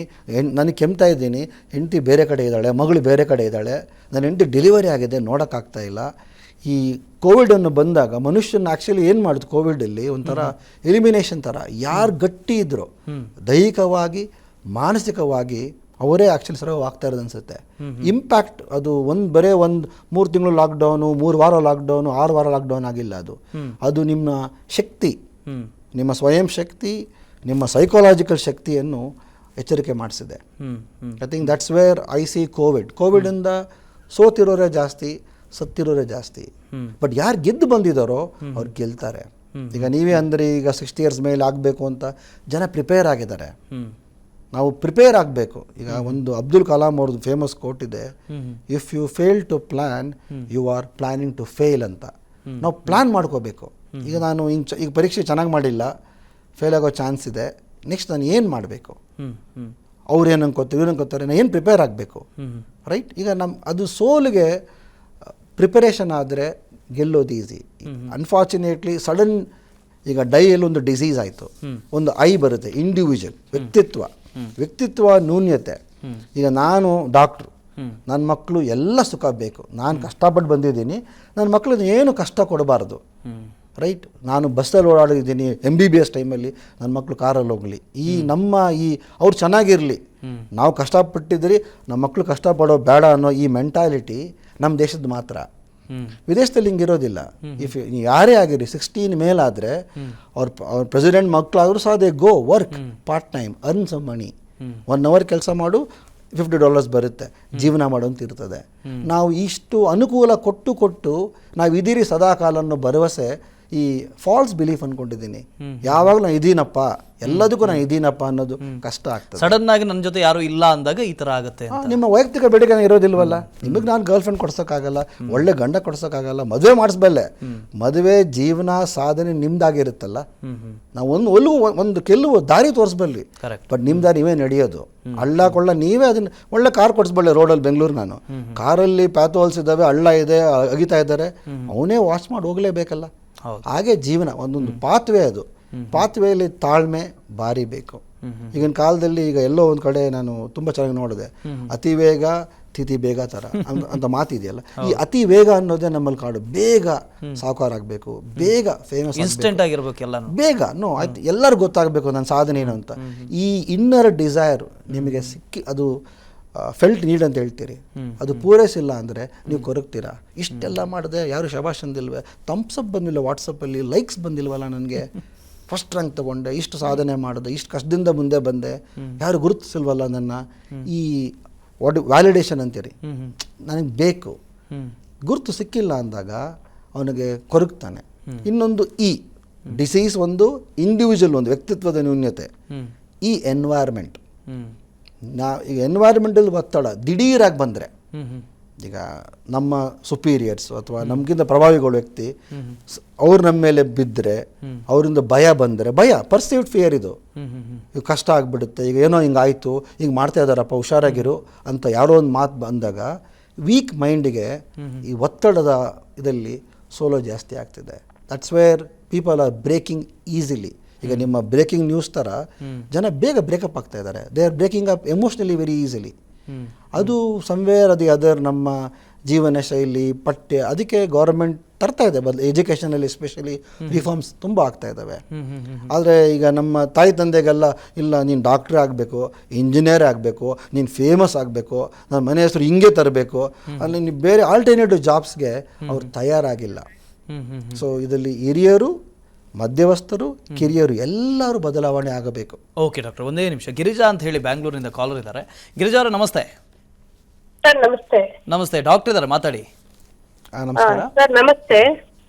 ನನಗೆ ಕೆಮ್ತಾ ಇದ್ದೀನಿ, ಹೆಂಡತಿ ಬೇರೆ ಕಡೆ ಇದ್ದಾಳೆ, ಮಗಳು ಬೇರೆ ಕಡೆ ಇದ್ದಾಳೆ, ನನ್ನ ಹೆಂಡತಿ ಡೆಲಿವರಿ ಆಗಿದೆ, ನೋಡೋಕ್ಕಾಗ್ತಾ ಇಲ್ಲ. ಈ ಕೋವಿಡನ್ನು ಬಂದಾಗ ಮನುಷ್ಯನ ಆ್ಯಕ್ಚುಲಿ ಏನು ಮಾಡಿದ್ರು, ಕೋವಿಡಲ್ಲಿ ಒಂಥರ ಎಲಿಮಿನೇಷನ್ ಥರ. ಯಾರು ಗಟ್ಟಿ ಇದ್ರು ದೈಹಿಕವಾಗಿ, ಮಾನಸಿಕವಾಗಿ, ಅವರೇ ಆ್ಯಕ್ಚುಲಿ ಸರ್ವೈವ್ ಆಗ್ತಾ ಇರೋದು ಅನಿಸುತ್ತೆ. ಇಂಪ್ಯಾಕ್ಟ್ ಅದು ಬರೇ 3 ತಿಂಗಳು ಲಾಕ್ಡೌನು, 3 ವಾರ ಲಾಕ್ಡೌನು, 6 ವಾರ ಲಾಕ್ಡೌನ್ ಆಗಿಲ್ಲ. ಅದು ನಿಮ್ಮ ಶಕ್ತಿ, ನಿಮ್ಮ ಸ್ವಯಂ ಶಕ್ತಿ, ನಿಮ್ಮ ಸೈಕಾಲಜಿಕಲ್ ಶಕ್ತಿಯನ್ನು ಎಚ್ಚರಿಕೆ ಮಾಡಿಸಿದೆ. I think that's where I see ಕೋವಿಡಿಂದ ಸೋತಿರೋರೇ ಜಾಸ್ತಿ, ಸತ್ತಿರೋರೇ ಜಾಸ್ತಿ. ಬಟ್ ಯಾರು ಗೆದ್ದು ಬಂದಿದ್ದಾರೋ ಅವ್ರು ಗೆಲ್ತಾರೆ. ಈಗ ನೀವೇ ಅಂದರೆ ಈಗ 60 ಇಯರ್ಸ್ ಮೇಲೆ ಆಗಬೇಕು ಅಂತ ಜನ ಪ್ರಿಪೇರ್ ಆಗಿದ್ದಾರೆ. ನಾವು ಪ್ರಿಪೇರ್ ಆಗಬೇಕು. ಈಗ ಒಂದು ಅಬ್ದುಲ್ ಕಲಾಂ ಅವ್ರದ್ದು ಫೇಮಸ್ ಕೋಟ್ ಇದೆ, if you fail to plan you are planning to fail ಅಂತ. ನಾವು ಪ್ಲ್ಯಾನ್ ಮಾಡ್ಕೋಬೇಕು. ಈಗ ನಾನು ಈಗ ಪರೀಕ್ಷೆ ಚೆನ್ನಾಗಿ ಮಾಡಿಲ್ಲ, ಫೇಲ್ ಆಗೋ ಚಾನ್ಸ್ ಇದೆ, ನೆಕ್ಸ್ಟ್ ನಾನು ಏನು ಮಾಡಬೇಕು, ಅವ್ರು ಏನು ಅನ್ಕೋತಾರೆ ಇವ್ರು ಅನ್ಕೋತಾರೆ, ನಾನು ಏನು ಪ್ರಿಪೇರ್ ಆಗಬೇಕು, ರೈಟ್? ಈಗ ಅದು ಸೋಲಿಗೆ ಪ್ರಿಪರೇಷನ್ ಆದರೆ ಗೆಲ್ಲೋದು ಈಸಿ. ಅನ್ಫಾರ್ಚುನೇಟ್ಲಿ ಸಡನ್ ಈಗ ಡೈಯಲ್ಲಿ ಒಂದು ಡಿಸೀಸ್ ಆಯಿತು, ಒಂದು ಬರುತ್ತೆ, ಇಂಡಿವಿಜುವಲ್ ವ್ಯಕ್ತಿತ್ವ ನ್ಯೂನ್ಯತೆ. ಈಗ ನಾನು ಡಾಕ್ಟ್ರು, ನನ್ನ ಮಕ್ಕಳು ಎಲ್ಲ ಸುಖ ಬೇಕು, ನಾನು ಕಷ್ಟಪಟ್ಟು ಬಂದಿದ್ದೀನಿ, ನನ್ನ ಮಕ್ಕಳಿಗೆ ಏನು ಕಷ್ಟ ಕೊಡಬಾರ್ದು, ರೈಟ್? ನಾನು ಬಸ್ಸಲ್ಲಿ ಓಡಾಡಿದ್ದೀನಿ MBBS ಟೈಮಲ್ಲಿ, ನನ್ನ ಮಕ್ಕಳು ಕಾರಲ್ಲಿ ಹೋಗಲಿ, ಅವ್ರು ಚೆನ್ನಾಗಿರಲಿ, ನಾವು ಕಷ್ಟಪಟ್ಟಿದ್ರಿ ನಮ್ಮ ಮಕ್ಕಳು ಕಷ್ಟಪಡೋ ಬೇಡ ಅನ್ನೋ ಈ ಮೆಂಟಾಲಿಟಿ ನಮ್ಮ ದೇಶದ ಮಾತ್ರ. ವಿದೇಶದಲ್ಲಿ ಹಿಂಗಿರೋದಿಲ್ಲ. ಇಫ್ ಯಾರೇ ಆಗಿರಿ 16 ಮೇಲಾದರೆ ಅವ್ರ ಪ್ರೆಸಿಡೆಂಟ್ ಮಕ್ಕಳಾದರೂ ಸಹ they go work part time, earn some money, 1 hour ಕೆಲಸ ಮಾಡು, $50 ಬರುತ್ತೆ, ಜೀವನ ಮಾಡೋಂತ ಇರ್ತದೆ. ನಾವು ಇಷ್ಟು ಅನುಕೂಲ ಕೊಟ್ಟು ನಾವು ಇದೀರಿ ಸದಾಕಾಲ ಅನ್ನೋ ಭರವಸೆ ಈ ಫಾಲ್ಸ್ ಬಿಲೀಫ್ ಅನ್ಕೊಂಡಿದ್ದೀನಿ. ಯಾವಾಗಲೂ ನಾನು ಇದೀನಪ್ಪ, ಎಲ್ಲದಕ್ಕೂ ನಾನು ಇದೀನಪ್ಪ ಅನ್ನೋದು ಕಷ್ಟ ಆಗ್ತದೆ. ಸಡನ್ ಆಗಿ ನನ್ನ ಜೊತೆ ಯಾರು ಇಲ್ಲ ಅಂದಾಗ ಈ ಥರ ಆಗುತ್ತೆ. ನಿಮ್ಮ ವೈಯಕ್ತಿಕ ಬೇಡಿಕೆ ಇರೋದಿಲ್ವಲ್ಲ, ನಿಮಗೆ ನಾನು ಗರ್ಲ್ ಫ್ರೆಂಡ್ ಕೊಡ್ಸೋಕ್ಕಾಗಲ್ಲ, ಒಳ್ಳೆ ಗಂಡ ಕೊಡ್ಸೋಕ್ಕಾಗಲ್ಲ, ಮದುವೆ ಮಾಡಿಸ್ಬಲ್ಲೆ, ಮದುವೆ ಜೀವನ ಸಾಧನೆ ನಿಮ್ದಾಗಿರುತ್ತಲ್ಲ, ನಾವು ಕೆಲವು ದಾರಿ ತೋರಿಸ್ಬಲ್ಲಿ, ಬಟ್ ನಿಮ್ಮ ದಾರಿ ನೀವೇ ನಡೆಯೋದು. ಹಳ್ಳ ಕೊಳ್ಳ ನೀವೇ ಅದನ್ನ ಒಳ್ಳೆ ಕಾರ್ ಕೊಡಿಸ್ಬಲ್ಲೆ. ರೋಡಲ್ಲಿ ಬೆಂಗಳೂರು ನಾನು ಕಾರಲ್ಲಿ ಪ್ಯಾಥೋಲ್ಸ್ ಇದ್ದಾವೆ, ಹಳ್ಳ ಇದೆ, ಅಗಿತಾ ಇದ್ದಾರೆ, ಅವನೇ ವಾಚ್ ಮಾಡಿ ಹೋಗಲೇಬೇಕಲ್ಲ. ಹಾಗೆ ಜೀವನ ಒಂದೊಂದು ಪಾತ್ವೇ, ಅದು ಪಾತ್ವೆಯಲ್ಲಿ ತಾಳ್ಮೆ ಭಾರಿ ಬೇಕು. ಈಗಿನ ಕಾಲದಲ್ಲಿ ಈಗ ಎಲ್ಲೋ ಒಂದು ಕಡೆ ನಾನು ತುಂಬ ಚೆನ್ನಾಗಿ ನೋಡಿದೆ, ಅತಿ ವೇಗ ತಿಥಿ ಬೇಗ ಥರ ಅಂತ ಮಾತಿದೆಯಲ್ಲ, ಈ ಅತಿ ವೇಗ ಅನ್ನೋದೇ ನಮ್ಮಲ್ಲಿ ಕಾಡು. ಬೇಗ ಸಾಹುಕಾರ ಆಗಬೇಕು, ಬೇಗ ಫೇಮಸ್, ಇನ್ಸ್ಟೆಂಟ್ ಆಗಿರ್ಬೇಕು, ಎಲ್ಲ ಬೇಗ ಆಯ್ತು, ಎಲ್ಲರಿಗೂ ಗೊತ್ತಾಗಬೇಕು ನನ್ನ ಸಾಧನೆ ಏನು ಅಂತ. ಈ ಇನ್ನರ್ ಡಿಸೈರ್ ನಿಮಗೆ ಸಿಕ್ಕಿ, ಅದು ಫೆಲ್ಟ್ ನೀಡ್ ಅಂತ ಹೇಳ್ತೀರಿ, ಅದು ಪೂರೈಸಿಲ್ಲ ಅಂದರೆ ನೀವು ಕೊರಗ್ತೀರಾ. ಇಷ್ಟೆಲ್ಲ ಮಾಡಿದೆ, ಯಾರು ಶಬಾಷ್ ಅಂದಿಲ್ವೇ, ಥಮ್ಸಪ್ ಬಂದಿಲ್ಲ, ವಾಟ್ಸಪ್ಪಲ್ಲಿ ಲೈಕ್ಸ್ ಬಂದಿಲ್ವಲ್ಲ, ನನಗೆ ಫಸ್ಟ್ ರ್ಯಾಂಕ್ ತೊಗೊಂಡೆ, ಇಷ್ಟು ಸಾಧನೆ ಮಾಡಿದೆ, ಇಷ್ಟು ಕಷ್ಟದಿಂದ ಮುಂದೆ ಬಂದೆ, ಯಾರು ಗುರುತಿಸಿಲ್ವಲ್ಲ ನನ್ನ, ಈ ವ್ಯಾಲಿಡೇಷನ್ ಅಂತೀರಿ, ನನಗೆ ಬೇಕು. ಗುರುತು ಸಿಕ್ಕಿಲ್ಲ ಅಂದಾಗ ಅವನಿಗೆ ಕೊರಗ್ತಾನೆ. ಇನ್ನೊಂದು ಡಿಸೀಸ್, ಒಂದು ಇಂಡಿವಿಜುವಲ್, ಒಂದು ವ್ಯಕ್ತಿತ್ವದ ನ್ಯೂನ್ಯತೆ, ಎನ್ವೈರ್ಮೆಂಟ್. ಈಗ ಎನ್ವೈರ್ಮೆಂಟಲ್ ಒತ್ತಡ ದಿಢೀರಾಗಿ ಬಂದರೆ, ಈಗ ನಮ್ಮ ಸುಪೀರಿಯರ್ಸ್ ಅಥವಾ ನಮಗಿಂತ ಪ್ರಭಾವಿಗಳ ವ್ಯಕ್ತಿ ಅವ್ರು ನಮ್ಮ ಮೇಲೆ ಬಿದ್ದರೆ, ಅವರಿಂದ ಭಯ ಬಂದರೆ, ಪರ್ಸೀವ್ಡ್ ಫಿಯರ್, ಇದು ಈಗ ಕಷ್ಟ ಆಗಿಬಿಡುತ್ತೆ, ಈಗ ಏನೋ ಹಿಂಗಾಯಿತು, ಹಿಂಗೆ ಮಾಡ್ತಾ ಇದ್ದಾರಪ್ಪ, ಹುಷಾರಾಗಿರು ಅಂತ ಯಾರೋ ಒಂದು ಮಾತು ಬಂದಾಗ ವೀಕ್ ಮೈಂಡಿಗೆ ಈ ಒತ್ತಡದ ಇದರಲ್ಲಿ ಸೋಲೋ ಜಾಸ್ತಿ ಆಗ್ತಿದೆ. That's where people are breaking easily. ಈಗ ನಿಮ್ಮ ಬ್ರೇಕಿಂಗ್ ನ್ಯೂಸ್ ಥರ ಜನ ಬೇಗ ಬ್ರೇಕಪ್ ಆಗ್ತಾ ಇದ್ದಾರೆ. They are breaking up emotionally very easily. ಅದು ಸಮ್ವೇರ್ ಅದರ್ ನಮ್ಮ ಜೀವನ ಶೈಲಿ, ಪಠ್ಯ, ಅದಕ್ಕೆ ಗೌರ್ಮೆಂಟ್ ತರ್ತಾ ಇದೆ ಎಜುಕೇಷನಲ್ಲಿ ಎಸ್ಪೆಷಲಿ ರಿಫಾರ್ಮ್ಸ್ ತುಂಬ ಆಗ್ತಾ ಇದ್ದಾವೆ. ಆದರೆ ಈಗ ನಮ್ಮ ತಾಯಿ ತಂದೆಗೆಲ್ಲ ಇಲ್ಲ, ನೀನು ಡಾಕ್ಟ್ರೇ ಆಗಬೇಕು, ಇಂಜಿನಿಯರ್ ಆಗಬೇಕು, ನೀನು ಫೇಮಸ್ ಆಗಬೇಕು, ನನ್ನ ಮನೆ ಹೆಸರು ಹಿಂಗೆ ತರಬೇಕು, ಅಲ್ಲಿ ನೀವು ಬೇರೆ ಆಲ್ಟರ್ನೇಟಿವ್ ಜಾಬ್ಸ್ಗೆ ಅವ್ರು ತಯಾರಾಗಿಲ್ಲ. ಸೊ ಇದರಲ್ಲಿ ಹಿರಿಯರು, ಮಧ್ಯವಸ್ಥರು, ಕಿರಿಯರು ಎಲ್ಲರೂ ಬದಲಾವಣೆ ಆಗಬೇಕು. ಓಕೆ ಡಾಕ್ಟರ್, ಒಂದೇ ನಿಮಿಷ. ಗಿರಿಜಾ ಅಂತ ಹೇಳಿ ಬ್ಯಾಂಗ್ಳೂರಿನಿಂದ ಕಾಲರ್ ಇದ್ದಾರೆ. ಗಿರಿಜಾ ಅವರ ನಮಸ್ತೆ. ಸರ್ ನಮಸ್ತೆ. ನಮಸ್ತೆ, ಡಾಕ್ಟರ್ ಇದ್ದಾರೆ, ಮಾತಾಡಿ. ನಮಸ್ಕಾರ ಸರ್. ನಮಸ್ತೆ.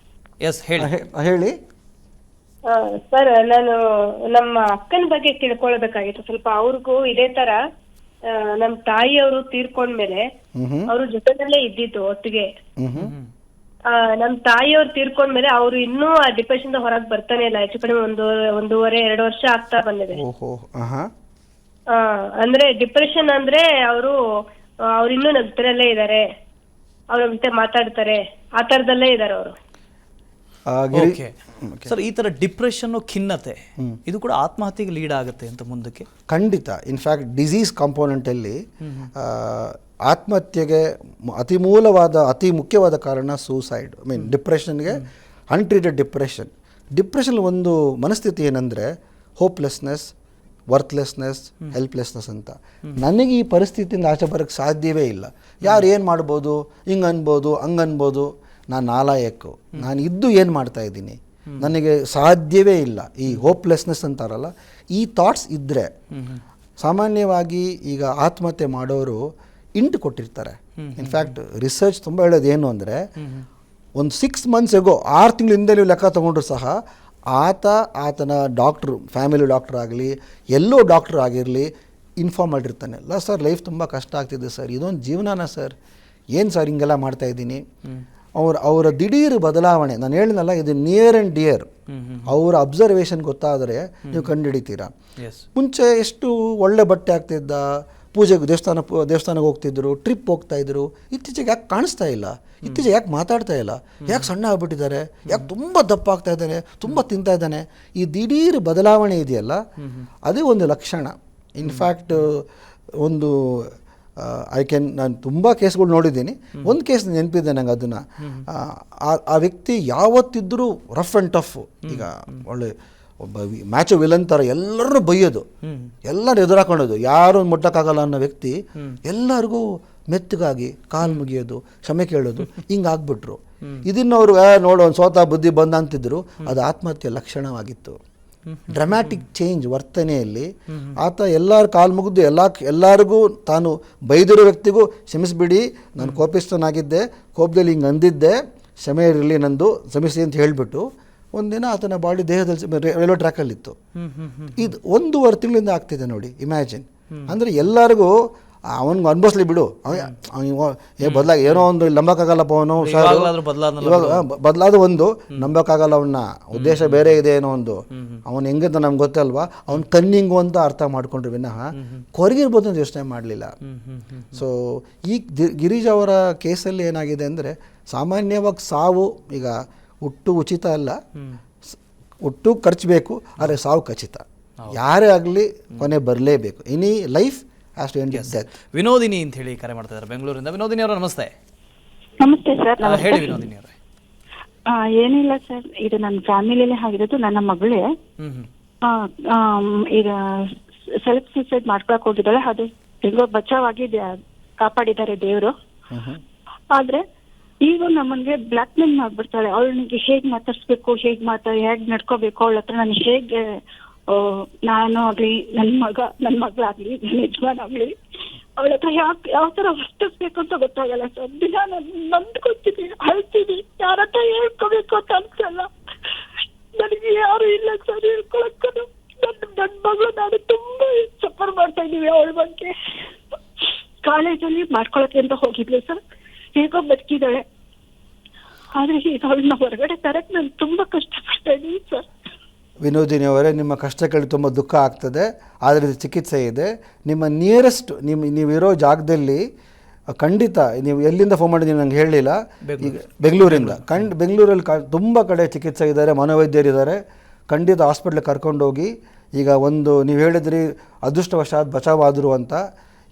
ಎಸ್, ಹೇಳಿ. ಸರ್, ನಾನು ನಮ್ಮ ಅಕ್ಕನ ಬಗ್ಗೆ ತಿಳ್ಕೊಳ್ಬೇಕಾಗಿತ್ತು ಸ್ವಲ್ಪ. ಅವ್ರಿಗೂ ಇದೇ ತರ ನಮ್ಮ ತಾಯಿಯವರು ತೀರ್ಕೊಂಡ್ಮೇಲೆ ಅವರು ಜೊತೆನಲ್ಲೇ ಇದ್ದಿದ್ದು ಒಟ್ಟಿಗೆ. ನಮ್ ತಾಯಿಯವ್ರು ತೀರ್ಕೊಂಡ್ಮೇಲೆ ಅವ್ರು ಇನ್ನೂ ಆ ಡಿಪ್ರೆಷನ್ ಹೊರಗೆ ಬರ್ತಾನೆ ಇಲ್ಲ. ಹೆಚ್ಚು ಕಡಿಮೆ 1.5-2 ವರ್ಷ ಆಗ್ತಾ ಬಂದಿದೆ. ಅಂದ್ರೆ ಡಿಪ್ರೆಷನ್ ಅಂದ್ರೆ ಅವ್ರು ಇನ್ನೂ ನಗ್ತರಲ್ಲೇ ಇದಾರೆ, ಅವ್ರ ಜೊತೆ ಮಾತಾಡ್ತಾರೆ, ಆ ತರದಲ್ಲೇ ಇದಾರೆ ಅವರು. ಸರ್, ಈ ತರ ಡಿಪ್ರೆಷನ್, ಖಿನ್ನತೆ ಇದು ಕೂಡ ಆತ್ಮಹತ್ಯೆಗೆ ಲೀಡ್ ಆಗುತ್ತೆ ಅಂತ ಮುಂದಕ್ಕೆ? ಖಂಡಿತ. ಇನ್ಫ್ಯಾಕ್ಟ್ ಡಿಸೀಸ್ ಕಾಂಪೋನೆಂಟಲ್ಲಿ ಆತ್ಮಹತ್ಯೆಗೆ ಅತಿ ಮುಖ್ಯವಾದ ಕಾರಣ ಸೂಸೈಡ್. ಡಿಪ್ರೆಷನ್ಗೆ, ಅನ್ಟ್ರೀಟೆಡ್ ಡಿಪ್ರೆಷನ್ ಒಂದು ಮನಸ್ಥಿತಿ ಏನಂದರೆ ಹೋಪ್ಲೆಸ್ನೆಸ್, ವರ್ತ್ಲೆಸ್ನೆಸ್, ಹೆಲ್ಪ್ಲೆಸ್ನೆಸ್ ಅಂತ. ನನಗೆ ಈ ಪರಿಸ್ಥಿತಿಯಿಂದ ಆಚೆ ಬರೋಕ್ಕೆ ಸಾಧ್ಯವೇ ಇಲ್ಲ. ಯಾರು ಏನು ಮಾಡ್ಬೋದು, ಹಿಂಗೆ ಅನ್ಬೋದು, ಹಂಗೆ ಅನ್ಬೋದು, ನಾನು ನಾಲಾಯಕ್ಕು, ನಾನು ಇದ್ದು ಏನು ಮಾಡ್ತಾ ಇದ್ದೀನಿ, ನನಗೆ ಸಾಧ್ಯವೇ ಇಲ್ಲ. ಈ ಹೋಪ್ಲೆಸ್ನೆಸ್ ಅಂತಾರಲ್ಲ, ಈ ಥಾಟ್ಸ್ ಇದ್ದರೆ ಸಾಮಾನ್ಯವಾಗಿ ಈಗ ಆತ್ಮಹತ್ಯೆ ಮಾಡೋರು ಇಂಟ್ ಕೊಟ್ಟಿರ್ತಾರೆ. ಇನ್ಫ್ಯಾಕ್ಟ್ ರಿಸರ್ಚ್ ತುಂಬ ಹೇಳೋದು ಏನು ಅಂದರೆ, ಒಂದು 6 months ಎಗೋ 6 ತಿಂಗಳ ಹಿಂದೆ ನೀವು ಲೆಕ್ಕ ತೊಗೊಂಡ್ರು ಸಹ ಆತನ ಡಾಕ್ಟ್ರು, ಫ್ಯಾಮಿಲಿ ಡಾಕ್ಟ್ರ್ ಆಗಲಿ ಎಲ್ಲೋ ಡಾಕ್ಟ್ರ್ ಆಗಿರಲಿ ಇನ್ಫಾರ್ಮ್ ಮಾಡಿರ್ತಾನೆ. ಅಲ್ಲ ಸರ್, ಲೈಫ್ ತುಂಬ ಕಷ್ಟ ಆಗ್ತಿದೆ ಸರ್, ಇದೊಂದು ಜೀವನನ ಸರ್, ಏನು ಸರ್ ಹಿಂಗೆಲ್ಲ ಮಾಡ್ತಾಯಿದ್ದೀನಿ. ಅವರ ದಿಢೀರ್ ಬದಲಾವಣೆ, ನಾನು ಹೇಳಿದ್ನಲ್ಲ, ಇದು ನಿಯರ್ ಆ್ಯಂಡ್ ಡಿಯರ್. ಅವರ ಅಬ್ಸರ್ವೇಷನ್ ಗೊತ್ತಾದರೆ ನೀವು ಕಂಡುಹಿಡಿತೀರಾ. ಮುಂಚೆ ಎಷ್ಟು ಒಳ್ಳೆ ಬಟ್ಟೆ ಆಗ್ತಿದ್ದ, ಪೂಜೆಗೆ ದೇವಸ್ಥಾನಕ್ಕೆ ಹೋಗ್ತಿದ್ರು, ಟ್ರಿಪ್ ಹೋಗ್ತಾಯಿದ್ರು. ಇತ್ತೀಚೆಗೆ ಯಾಕೆ ಕಾಣಿಸ್ತಾ ಇಲ್ಲ, ಇತ್ತೀಚೆಗೆ ಯಾಕೆ ಮಾತಾಡ್ತಾ ಇಲ್ಲ, ಯಾಕೆ ಸಣ್ಣ ಆಗ್ಬಿಟ್ಟಿದ್ದಾರೆ, ಯಾಕೆ ತುಂಬ ದಪ್ಪ ಆಗ್ತಾ ಇದ್ದಾನೆ, ತುಂಬ ತಿಂತಾ ಇದ್ದಾನೆ. ಈ ದಿಢೀರ್ ಬದಲಾವಣೆ ಇದೆಯಲ್ಲ, ಅದೇ ಒಂದು ಲಕ್ಷಣ. ಇನ್ಫ್ಯಾಕ್ಟ್ ಒಂದು ನಾನು ತುಂಬ ಕೇಸ್ಗಳು ನೋಡಿದ್ದೀನಿ. ಒಂದು ಕೇಸ್ ನೆನಪಿದೆ ನಂಗೆ, ಅದನ್ನು ಆ ವ್ಯಕ್ತಿ ಯಾವತ್ತಿದ್ದರೂ ರಫ್ ಆ್ಯಂಡ್ ಟಫ್. ಈಗ ಒಳ್ಳೆ ಒಬ್ಬ ಮ್ಯಾಚ್ ವಿಲನ್ ಥರ ಎಲ್ಲರೂ ಬೈಯೋದು, ಎಲ್ಲರೂ ಎದುರಾಕೊಳ್ಳೋದು, ಯಾರು ಮುಟ್ಟಕ್ಕಾಗಲ್ಲ ಅನ್ನೋ ವ್ಯಕ್ತಿ ಎಲ್ಲರಿಗೂ ಮೆತ್ತಗಾಗಿ ಕಾಲು ಮುಗಿಯೋದು, ಕ್ಷಮೆ ಕೇಳೋದು, ಹಿಂಗಾಗ್ಬಿಟ್ರು. ಇದನ್ನವರು ನೋಡು ಒಂದು ಸೋತ ಬುದ್ಧಿ ಬಂದ ಅಂತಿದ್ರು. ಅದು ಆತ್ಮಹತ್ಯೆ ಲಕ್ಷಣವಾಗಿತ್ತು. ಡ್ರಮ್ಯಾಟಿಕ್ ಚೇಂಜ್ ವರ್ತನೆಯಲ್ಲಿ ಆತ ಎಲ್ಲರ ಕಾಲು ಮುಗಿದು ಎಲ್ಲರಿಗೂ ತಾನು ಬೈದಿರೋ ವ್ಯಕ್ತಿಗೂ ಕ್ಷಮಿಸ್ಬಿಡಿ, ನಾನು ಕೋಪಿಸ್ತನಾಗಿದ್ದೆ, ಕೋಪದಲ್ಲಿ ಹಿಂಗೆ ಅಂದಿದ್ದೆ, ಕ್ಷಮೆ ಇರಲಿ ನಂದು, ಕ್ಷಮಿಸಿ ಅಂತ ಹೇಳಿಬಿಟ್ಟು ಒಂದಿನ ಆತನ ಬಾಡಿ ದೇಹದಲ್ಲಿ ರೈಲ್ವೆ ಟ್ರ್ಯಾಕಲ್ಲಿತ್ತು. ಇದು 1.5 ತಿಂಗಳಿಂದ ಆಗ್ತಿದೆ ನೋಡಿ, ಇಮ್ಯಾಜಿನ್. ಅಂದರೆ ಎಲ್ಲರಿಗೂ ಅವನಿಗೆ ಅನ್ಭವಿಸ್ಲಿ ಬಿಡು, ಬದಲಾಗಿ ಏನೋ ಒಂದು ನಂಬಕ್ಕಾಗಲ್ಲಪ್ಪ ಅವನು, ಇವಾಗ ಬದಲಾದ ಒಂದು ನಂಬಕ್ಕಾಗಲ್ಲ, ಅವನ್ನ ಉದ್ದೇಶ ಬೇರೆ ಇದೆ ಏನೋ ಒಂದು, ಅವನು ಹೆಂಗಂತ ನಮ್ಗೆ ಗೊತ್ತಲ್ವಾ, ಅವ್ನು ಕನ್ನಿಂಗು ಅಂತ ಅರ್ಥ ಮಾಡ್ಕೊಂಡ್ರು ವಿನಃ ಕೊರಗಿರ್ಬೋದು ಅಂತ ಯೋಚನೆ ಮಾಡಲಿಲ್ಲ. ಸೊ ಈ ಗಿರೀಜ್ ಅವರ ಕೇಸಲ್ಲಿ ಏನಾಗಿದೆ ಅಂದರೆ, ಸಾಮಾನ್ಯವಾಗಿ ಸಾವು ಈಗ ಹುಟ್ಟು ಉಚಿತ ಅಲ್ಲ, ಹುಟ್ಟು ಖರ್ಚು ಬೇಕು, ಆದರೆ ಸಾವು ಖಚಿತ. ಯಾರೇ ಆಗಲಿ ಕೊನೆ ಬರಲೇಬೇಕು. Any life has to end with death. Vinodini ಅಂತ ಹೇಳಿ ಕರೆ ಮಾಡ್ತಾ ಇದ್ದಾರೆ ಬೆಂಗಳೂರಿಂದ. ವಿನೋದಿನಿ ಅವರು ನಮಸ್ತೆ. ನಮಸ್ತೆ ಸರ್. ಹೇಳಿ ವಿನೋದಿನಿ ಅವರೇ. ಏನಿಲ್ಲ ಸರ್, ಇದು ನನ್ನ ಫ್ಯಾಮಿಲಿಯಲ್ಲೇ ಆಗಿರೋದು. ನನ್ನ ಮಗಳೇ ಈಗ ಸೆಲ್ಫ್ ಸೂಸೈಡ್ ಮಾಡ್ಕೊಳಕ್ ಹೋಗಿದ್ದಾಳೆ. ಅದು ಹೆಂಗೋ ಬಚಾವಾಗಿ ಕಾಪಾಡಿದ್ದಾರೆ ದೇವರು. ಆದ್ರೆ ಈಗ ನಮ್ಮನ್ಗೆ ಬ್ಲಾಕ್ ಮೇಲ್ ಮಾಡ್ಬಿಡ್ತಾಳೆ. ಅವಳಿಗೆ ಹೇಗ್ ಮಾತಾಡ್ಸ್ಬೇಕು, ಹೇಗ್ ನಡ್ಕೋಬೇಕು, ಅವಳ ಹತ್ರ ನಾನು ಹೇಗೆ, ನಾನು ಆಗ್ಲಿ ನನ್ನ ಮಗಳಾಗ್ಲಿ ನನ್ನ ಯಜಮಾನ್ ಆಗ್ಲಿ ಅವಳ ಹತ್ರ ಯಾವ ತರ ವರ್ತಿಸ್ಬೇಕು ಅಂತ ಗೊತ್ತಾಗಲ್ಲ ಸರ್. ದಿನ ನಾನು ನೊಂದ್ಕೊತೀನಿ, ಅಳ್ತೀನಿ, ಯಾರ ಹತ್ರ ಹೇಳ್ಕೋಬೇಕು ಅಂತ ಅನ್ಸಲ್ಲ. ನನಗೆ ಯಾರು ಇಲ್ಲ ಸರ್ ಹೇಳ್ಕೊಳಕ್ಕ. ನನ್ನ ಮಗಳು ನಾನು ತುಂಬಾ ಸಫರ್ ಮಾಡ್ತಾ ಇದೀವಿ ಅವಳ ಬಗ್ಗೆ. ಕಾಲೇಜಲ್ಲಿ ಮಾಡ್ಕೊಳಕ್ಕೆ ಅಂತ ಹೋಗಿದ್ಲು ಸರ್, ಹೇಗೋ ಬದುಕಿದ್ದಾಳೆ. ಆದ್ರೆ ಈಗ ಅವಳನ್ನ ಹೊರಗಡೆ ತರಕ್ ನಾನು ತುಂಬಾ ಕಷ್ಟಪಡ್ತಾ ಇದ್ದೀನಿ ಸರ್. ವಿನೋದಿನಿ ಅವರೇ, ನಿಮ್ಮ ಕಷ್ಟಗಳಿಗೆ ತುಂಬ ದುಃಖ ಆಗ್ತದೆ, ಆದರೆ ಇದು ಚಿಕಿತ್ಸೆ ಇದೆ. ನಿಮ್ಮ ನಿಯರೆಸ್ಟ್ ನೀವಿರೋ ಜಾಗದಲ್ಲಿ ಖಂಡಿತ, ನೀವು ಎಲ್ಲಿಂದ ಫೋನ್ ಮಾಡಿದ್ದೀವಿ ನಂಗೆ ಹೇಳಲಿಲ್ಲ, ಈಗ ಬೆಂಗಳೂರಿಂದ ಬೆಂಗಳೂರಲ್ಲಿ ತುಂಬ ಕಡೆ ಚಿಕಿತ್ಸೆ ಇದ್ದಾರೆ, ಮನೋವೈದ್ಯರಿದ್ದಾರೆ. ಖಂಡಿತ ಹಾಸ್ಪಿಟ್ಲಿಗೆ ಕರ್ಕೊಂಡೋಗಿ. ಈಗ ಒಂದು ನೀವು ಹೇಳಿದ್ರಿ ಅದೃಷ್ಟವಶಾತ್ ಬಚಾವಾದರು ಅಂತ.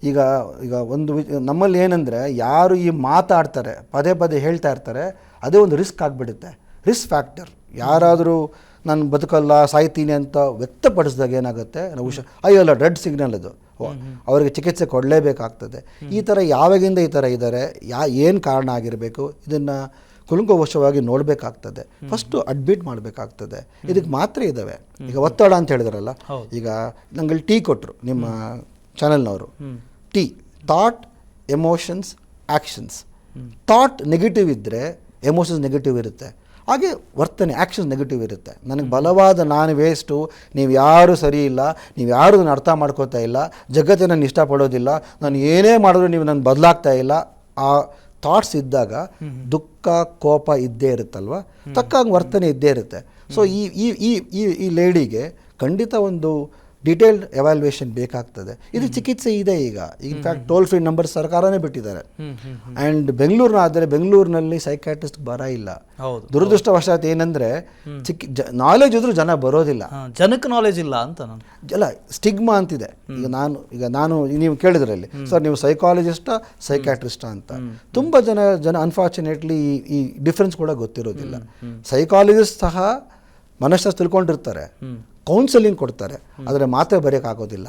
ಈಗ ಒಂದು ನಮ್ಮಲ್ಲಿ ಏನಂದರೆ, ಯಾರು ಈ ಮಾತಾಡ್ತಾರೆ, ಪದೇ ಪದೇ ಹೇಳ್ತಾ ಇರ್ತಾರೆ, ಅದೇ ಒಂದು ರಿಸ್ಕ್ ಆಗಿಬಿಡುತ್ತೆ, ರಿಸ್ಕ್ ಫ್ಯಾಕ್ಟರ್. ಯಾರಾದರೂ ನಾನು ಬದುಕಲ್ಲ, ಸಾಯ್ತೀನಿ ಅಂತ ವ್ಯಕ್ತಪಡಿಸಿದಾಗ ಏನಾಗುತ್ತೆ, ಅಯ್ಯಲ್ಲ ರೆಡ್ ಸಿಗ್ನಲ್ ಅದು, ಅವರಿಗೆ ಚಿಕಿತ್ಸೆ ಕೊಡಲೇಬೇಕಾಗ್ತದೆ. ಈ ಥರ ಯಾವಾಗಿಂದ ಈ ಥರ ಇದ್ದಾರೆ, ಏನು ಕಾರಣ ಆಗಿರಬೇಕು, ಇದನ್ನು ಕುಲಂಕುಷವಾಗಿ ನೋಡಬೇಕಾಗ್ತದೆ. ಫಸ್ಟು ಅಡ್ಮಿಟ್ ಮಾಡಬೇಕಾಗ್ತದೆ. ಇದಕ್ಕೆ ಮಾತ್ರೆ ಇದ್ದಾವೆ. ಈಗ ಒತ್ತಡ ಅಂತ ಹೇಳಿದ್ರಲ್ಲ, ಈಗ ನಂಗೆ ಟೀ ಕೊಟ್ಟರು ನಿಮ್ಮ ಚಾನಲ್ನವರು. T, thought, emotions, actions. Thought negative ಇದ್ದರೆ ಎಮೋಷನ್ಸ್ ನೆಗೆಟಿವ್ ಇರುತ್ತೆ, ಹಾಗೆ ವರ್ತನೆ ಆ್ಯಕ್ಷನ್ಸ್ ನೆಗೆಟಿವ್ ಇರುತ್ತೆ. ನನಗೆ ಬಲವಾದ ನಾನು ವೇಸ್ಟು, ನೀವು ಯಾರೂ ಸರಿ ಇಲ್ಲ, ನೀವು ಯಾರು ನನ್ನ ಅರ್ಥ ಮಾಡ್ಕೋತಾ ಇಲ್ಲ, ಜಗತ್ತೇ ನಾನು ಇಷ್ಟಪಡೋದಿಲ್ಲ, ನಾನು ಏನೇ ಮಾಡಿದ್ರು ನೀವು ನನ್ನ ಬದಲಾಗ್ತಾ ಇಲ್ಲ, ಆ ಥಾಟ್ಸ್ ಇದ್ದಾಗ ದುಃಖ ಕೋಪ ಇದ್ದೇ ಇರುತ್ತಲ್ವ, ತಕ್ಕಾಗಿ ವರ್ತನೆ ಇದ್ದೇ ಇರುತ್ತೆ. ಸೊ ಈ ಲೇಡಿಗೆ ಖಂಡಿತ ಒಂದು ಡೀಟೇಲ್ಡ್ ಎವ್ಯಾಲ್ಯೂಯೇಷನ್ ಬೇಕಾಗ್ತದೆ. ಇದು ಚಿಕಿತ್ಸೆ ಇದೆ. ಈಗ ಇನ್ಫ್ಯಾಕ್ಟ್ ಟೋಲ್ ಫ್ರೀ ನಂಬರ್ ಸರ್ಕಾರನೇ ಬಿಟ್ಟಿದ್ದಾರೆ. ಆ್ಯಂಡ್ ಬೆಂಗಳೂರಿನಾದರೆ ಬೆಂಗಳೂರಿನಲ್ಲಿ ಸೈಕ್ಯಾಟ್ರಿಸ್ಟ್ ಬರ ಇಲ್ಲ. ದುರದೃಷ್ಟವಶಾತ್ ಏನಂದರೆ ನಾಲೆಜ್ ಇದ್ರೂ ಜನ ಬರೋದಿಲ್ಲ, ಜನಕ್ಕೆ ನಾಲೆಜ್ ಇಲ್ಲ ಅಂತ ಅಲ್ಲ, ಸ್ಟಿಗ್ಮಾ ಅಂತಿದೆ. ಈಗ ನಾನು ನೀವು ಕೇಳಿದ್ರಲ್ಲಿ ಸರ್ ನೀವು ಸೈಕಾಲಜಿಸ್ಟಾ ಸೈಕ್ಯಾಟ್ರಿಸ್ಟಾ ಅಂತ, ತುಂಬ ಜನ ಅನ್ಫಾರ್ಚುನೇಟ್ಲಿ ಈ ಡಿಫ್ರೆನ್ಸ್ ಕೂಡ ಗೊತ್ತಿರೋದಿಲ್ಲ. ಸೈಕಾಲಜಿಸ್ಟ್ ಸಹ ಮನಸ್ಸು ತಿಳ್ಕೊಂಡಿರ್ತಾರೆ, ಕೌನ್ಸಿಲಿಂಗ್ ಕೊಡ್ತಾರೆ, ಆದರೆ ಮಾತ್ರೆ ಬರೆಯೋಕ್ಕಾಗೋದಿಲ್ಲ.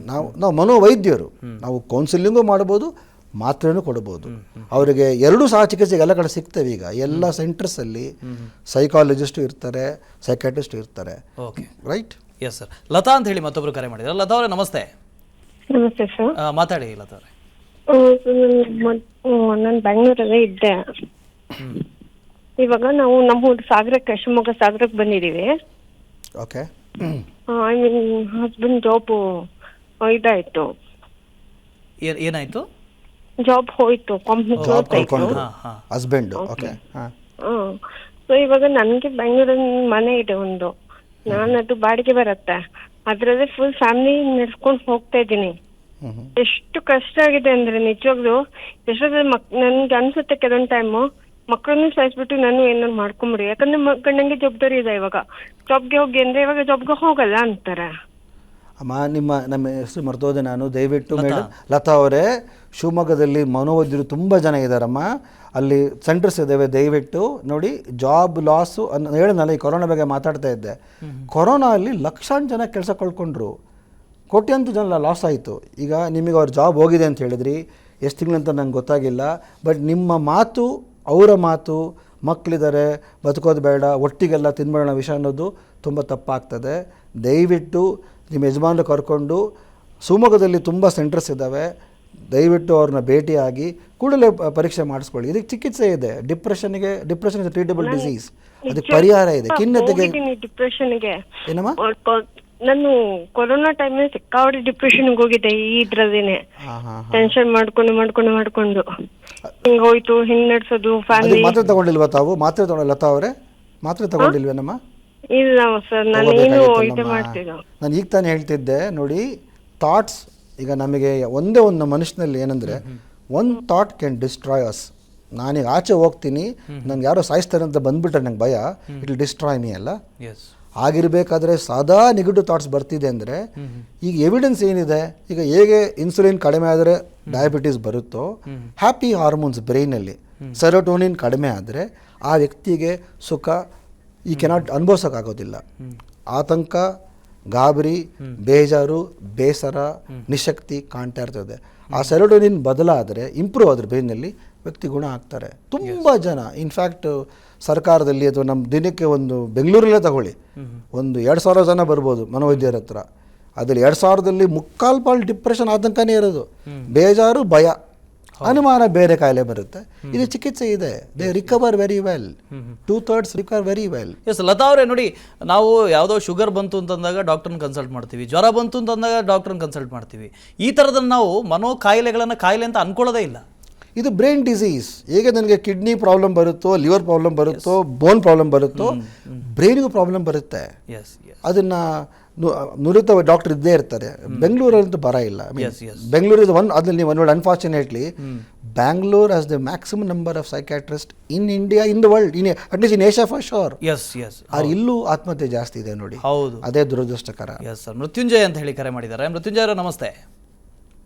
ನಾವು ಮನೋವೈದ್ಯರು, ನಾವು ಕೌನ್ಸಿಲಿಂಗು ಮಾಡ್ಬೋದು, ಮಾತ್ರೆನೂ ಕೊಡ್ಬೋದು. ಅವರಿಗೆ ಎರಡೂ ಸಹ ಚಿಕಿತ್ಸೆಗೆ ಎಲ್ಲ ಕಡೆ ಸಿಗ್ತವೆ. ಈಗ ಎಲ್ಲ ಸೆಂಟರ್ಸಲ್ಲಿ ಸೈಕಾಲಜಿಸ್ಟು ಇರ್ತಾರೆ, ಸೈಕ್ಯಾಟ್ರಿಸ್ಟು ಇರ್ತಾರೆ. Okay, right. Yes sir. Latha ಅಂತ ಹೇಳಿ ಮತ್ತೊಬ್ರು ಕರೆ ಮಾಡಿದ್ದಾರೆ. ಲತಾ ಅವರೇ ನಮಸ್ತೆ. ನಮಸ್ತೆ ಸರ್. ಮಾತಾಡಿ ಲತಾ ಅವರೇ. ನಾನು ಬೆಂಗಳೂರಲ್ಲೇ ಇದ್ದೆ. ಇವಾಗ ನಾವು ನಮ್ಮ ಸಾಗರಕ್ಕೆ, ಶಿವಮೊಗ್ಗ ಸಾಗರಕ್ಕೆ ಬಂದಿದ್ದೀವಿ. Okay. I mean husband job ಇದಾಯ್ತು. ಏನಾಯ್ತು? ಜಾಬ್ ಹೋಯ್ತು, ಕಂಪ್ನಿ ಕ್ಲೋಸ್ ಆಯ್ತು. ಹಸ್ಬೆಂಡ್. ಓಕೆ. ಸೊ ಇವಾಗ ನನಗೆ ಬೆಂಗಳೂರಲ್ಲಿ ಮನೆ ಇದೆ ಒಂದು, ನಾನು ಅದು ಬಾಡಿಗೆ ಬರುತ್ತೆ, ಅದ್ರಲ್ಲೇ ಫುಲ್ ಫ್ಯಾಮಿಲಿ ನಡ್ಸ್ಕೊಂಡು ಹೋಗ್ತಾ ಇದ್ದೀನಿ. ಎಷ್ಟು ಕಷ್ಟ ಆಗಿದೆ ಅಂದ್ರೆ ನಿಜವಾಗ್ಲು. ಎಷ್ಟೊಂದು ನನ್ಗೆ ಅನ್ಸುತ್ತೆ ಕೆಲವೊಂದು ಟೈಮು ಮಕ್ಕಳನ್ನು ಸಾಯಿಸ್ಬಿಟ್ಟು ನಾನು ಏನಾದ್ರು ಮಾಡ್ಕೊಂಬಿಡಿ, ಯಾಕಂದ್ರೆ ಗಂಡಂಗೆ ಜವಾಬ್ದಾರಿ ಇದೆ. ಇವಾಗ ಜಾಬ್ಗೆ ಹೋಗಿ ಅಂದ್ರೆ ಇವಾಗ ಜಾಬ್ಗೆ ಹೋಗಲ್ಲ ಅಂತಾರೆ. ಅಮ್ಮ, ನಮ್ಮ ಹೆಸರು ಮರ್ತೋದೆ ನಾನು, ದಯವಿಟ್ಟು ಮೇಡಮ್. ಲತಾ ಅವರೇ, ಶಿವಮೊಗ್ಗದಲ್ಲಿ ಮನೋವೈದ್ಯರು ತುಂಬ ಜನ ಇದ್ದಾರಮ್ಮ, ಅಲ್ಲಿ ಸೆಂಟರ್ಸ್ ಇದ್ದಾವೆ. ದಯವಿಟ್ಟು ನೋಡಿ, ಜಾಬ್ ಲಾಸು ಹೇಳಿದ್ನಲ್ಲ, ಈ ಕೊರೋನಾ ಬಗ್ಗೆ ಮಾತಾಡ್ತಾ ಇದ್ದೆ. ಕೊರೋನಾ ಅಲ್ಲಿ ಲಕ್ಷಾಂತರ ಜನ ಕೆಲಸ ಕಳ್ಕೊಂಡ್ರು, ಕೋಟ್ಯಾಂತರ ಜನ ಲಾಸ್ ಆಯಿತು. ಈಗ ನಿಮಗೆ ಅವ್ರ ಜಾಬ್ ಹೋಗಿದೆ ಅಂತ ಹೇಳಿದ್ರಿ, ಎಷ್ಟು ತಿಂಗಳಂತ ನಂಗೆ ಗೊತ್ತಾಗಿಲ್ಲ. ಬಟ್ ನಿಮ್ಮ ಮಾತು, ಅವರ ಮಾತು, ಮಕ್ಕಳಿದ್ದಾರೆ, ಬದುಕೋದು ಬೇಡ, ಒಟ್ಟಿಗೆಲ್ಲ ತಿನ್ಬೇಡ ವಿಷಯ ಅನ್ನೋದು ತುಂಬ ತಪ್ಪಾಗ್ತದೆ. ದಯವಿಟ್ಟು ನಿಮ್ಮ ಯಜಮಾನ್ರು ಕರ್ಕೊಂಡು, ಶಿವಮೊಗ್ಗದಲ್ಲಿ ತುಂಬ ಸೆಂಟರ್ಸ್ ಇದ್ದಾವೆ, ದಯವಿಟ್ಟು ಅವ್ರನ್ನ ಭೇಟಿಯಾಗಿ ಕೂಡಲೇ ಪರೀಕ್ಷೆ ಮಾಡಿಸ್ಕೊಳ್ಳಿ. ಇದಕ್ಕೆ ಚಿಕಿತ್ಸೆ ಇದೆ. ಡಿಪ್ರೆಷನ್ ಇಸ್ ಟ್ರೀಟಬಲ್ ಡಿಸೀಸ್, ಅದಕ್ಕೆ ಪರಿಹಾರ ಇದೆ. ಖಿನ್ನತೆಗೆ, ಡಿಪ್ರೆಷನ್ಗೆ ಏನಮ್ಮ, ನಾನು ಕೊರೋನಾ ಟೈಮಲ್ಲಿ ಸಿಕ್ಕಾಪಟ್ಟೆ ಡಿಪ್ರೆಷನ್ಗೆ ಹೋಗಿದ್ದೆ. ಈದ್ರದೇನೆ ಟೆನ್ಷನ್ ಮಾಡ್ಕೊಂಡು ಹಿಂಗ್ ಹೋಯ್ತು, ಹಿಂಗ್ ನಡ್ಸೋದು ಫ್ಯಾಮಿಲಿ. ಮಾತ್ರೆ ತಗೊಂಡಿಲ್ವಾ ತಾವು? ಮಾತ್ರೆ ಲತಾ ಅವರೇ, ಮಾತ್ರೆ ತಗೊಂಡಿಲ್ವೇನಮ್ಮ? ಇಲ್ಲ ಸರ್, ನಾನು ಏನು ಇದು ಮಾಡ್ತಿದ್ದೆ. ನಾನು ಈಗ ತಾನೇ ಹೇಳ್ತಿದ್ದೆ ನೋಡಿ, ಥಾಟ್ಸ್. ಈಗ ನಮಗೆ ಒಂದೇ ಒಂದು ಮನುಷ್ಯನಲ್ಲಿ ಏನಂದರೆ, one thought can destroy us. ನಾನೀಗ ಆಚೆ ಹೋಗ್ತೀನಿ, ನಂಗೆ ಯಾರೋ ಸಾಯಿಸ್ತಾರೆ ಅಂತ ಬಂದ್ಬಿಟ್ರೆ ನಂಗೆ ಭಯ, ಇಟ್ ವಿಲ್ ಡಿಸ್ಟ್ರಾಯ್ ಮೀ ಅಲ್ಲ. ಆಗಿರಬೇಕಾದ್ರೆ ಸಾದಾ ನೆಗೆಟಿವ್ ಥಾಟ್ಸ್ ಬರ್ತಿದೆ ಅಂದರೆ, ಈಗ ಎವಿಡೆನ್ಸ್ ಏನಿದೆ, ಈಗ ಹೇಗೆ ಇನ್ಸುಲಿನ್ ಕಡಿಮೆ ಆದರೆ ಡಯಾಬಿಟೀಸ್ ಬರುತ್ತೋ, ಹ್ಯಾಪಿ ಹಾರ್ಮೋನ್ಸ್ ಬ್ರೈನಲ್ಲಿ ಸೆರೋಟೋನಿನ್ ಕಡಿಮೆ ಆದರೆ ಆ ವ್ಯಕ್ತಿಗೆ ಸುಖ ಈ ಕೆನಾಟ್ ಅನುಭವಿಸೋಕ್ಕಾಗೋದಿಲ್ಲ. ಆತಂಕ, ಗಾಬರಿ, ಬೇಜಾರು, ಬೇಸರ, ನಿಶಕ್ತಿ ಕಾಣ್ತಾ ಇರ್ತದೆ. ಆ ಸೆರೋಟೋನಿನ್ ಬದಲಾದರೆ, ಇಂಪ್ರೂವ್ ಆದರೆ ಬ್ರೈನಲ್ಲಿ ವ್ಯಕ್ತಿ ಗುಣ ಆಗ್ತಾರೆ. ತುಂಬ ಜನ, ಇನ್ಫ್ಯಾಕ್ಟ್ ಸರ್ಕಾರದಲ್ಲಿ ಅಥವಾ ನಮ್ಮ ದಿನಕ್ಕೆ ಒಂದು ಬೆಂಗಳೂರಲ್ಲೇ ತಗೊಳ್ಳಿ, ಒಂದು 2,000 ಜನ ಬರ್ಬೋದು ಮನೋವೈದ್ಯರ ಹತ್ರ. ಅದರಲ್ಲಿ 2,000ದಲ್ಲಿ 3/4 ಡಿಪ್ರೆಷನ್ ಆತಂಕನೇ ಇರೋದು. ಬೇಜಾರು, ಭಯ, ಅನುಮಾನ ಬೇರೆ ಕಾಯಿಲೆ ಬರುತ್ತೆ. ಇದು ಚಿಕಿತ್ಸೆ ಇದೆ. They recover very well. 2/3 recover very well. Yes Latha ಅವರೇ, ನೋಡಿ, ನಾವು ಯಾವುದೋ ಶುಗರ್ ಬಂತು ಅಂತಂದಾಗ ಡಾಕ್ಟರ್ನ ಕನ್ಸಲ್ಟ್ ಮಾಡ್ತೀವಿ, ಜ್ವರ ಬಂತು ಅಂತಂದಾಗ ಡಾಕ್ಟರ್ನ ಕನ್ಸಲ್ಟ್ ಮಾಡ್ತೀವಿ. ಈ ಥರದನ್ನು ನಾವು ಮನೋ ಕಾಯಿಲೆಗಳನ್ನು ಕಾಯಿಲೆ ಅಂತ ಅನ್ಕೊಳ್ಳೋದೇ ಇಲ್ಲ. ಇದು ಬ್ರೈನ್ ಡಿಸೀಸ್. ಹೇಗೆ ನನಗೆ ಕಿಡ್ನಿ ಪ್ರಾಬ್ಲಮ್ ಬರುತ್ತೋ, ಲಿವರ್ ಪ್ರಾಬ್ಲಮ್ ಬರುತ್ತೋ, ಬೋನ್ ಪ್ರಾಬ್ಲಮ್ ಬರುತ್ತೋ, ಬ್ರೈನಿಗೂ ಪ್ರಾಬ್ಲಮ್ ಬರುತ್ತೆ. ಅದನ್ನು ನುರಿತ ಡಾಕ್ಟರ್ ಇದ್ದೇ ಇರ್ತಾರೆ. ಬೆಂಗಳೂರಂತೂ ಬರ ಇಲ್ಲ. Bengaluru is one. ಅದ್ರಲ್ಲಿ ನೀವು ನೋಡಿ, unfortunately Bangalore has the maximum number of psychiatrist in India, in the world, at least in Asia for sure. ಇಲ್ಲೂ ಆತ್ಮಹತ್ಯೆ ಜಾಸ್ತಿ ಇದೆ ನೋಡಿ. ಹೌದು, ಅದೇ ದುರದೃಷ್ಟಕರ. Yes sir. ಮೃತ್ಯುಂಜಯ ಅಂತ ಹೇಳಿ ಕರೆ ಮಾಡಿದ್ದಾರೆ. ಮೃತ್ಯುಂಜಯ ಅವರ ನಮಸ್ತೆ.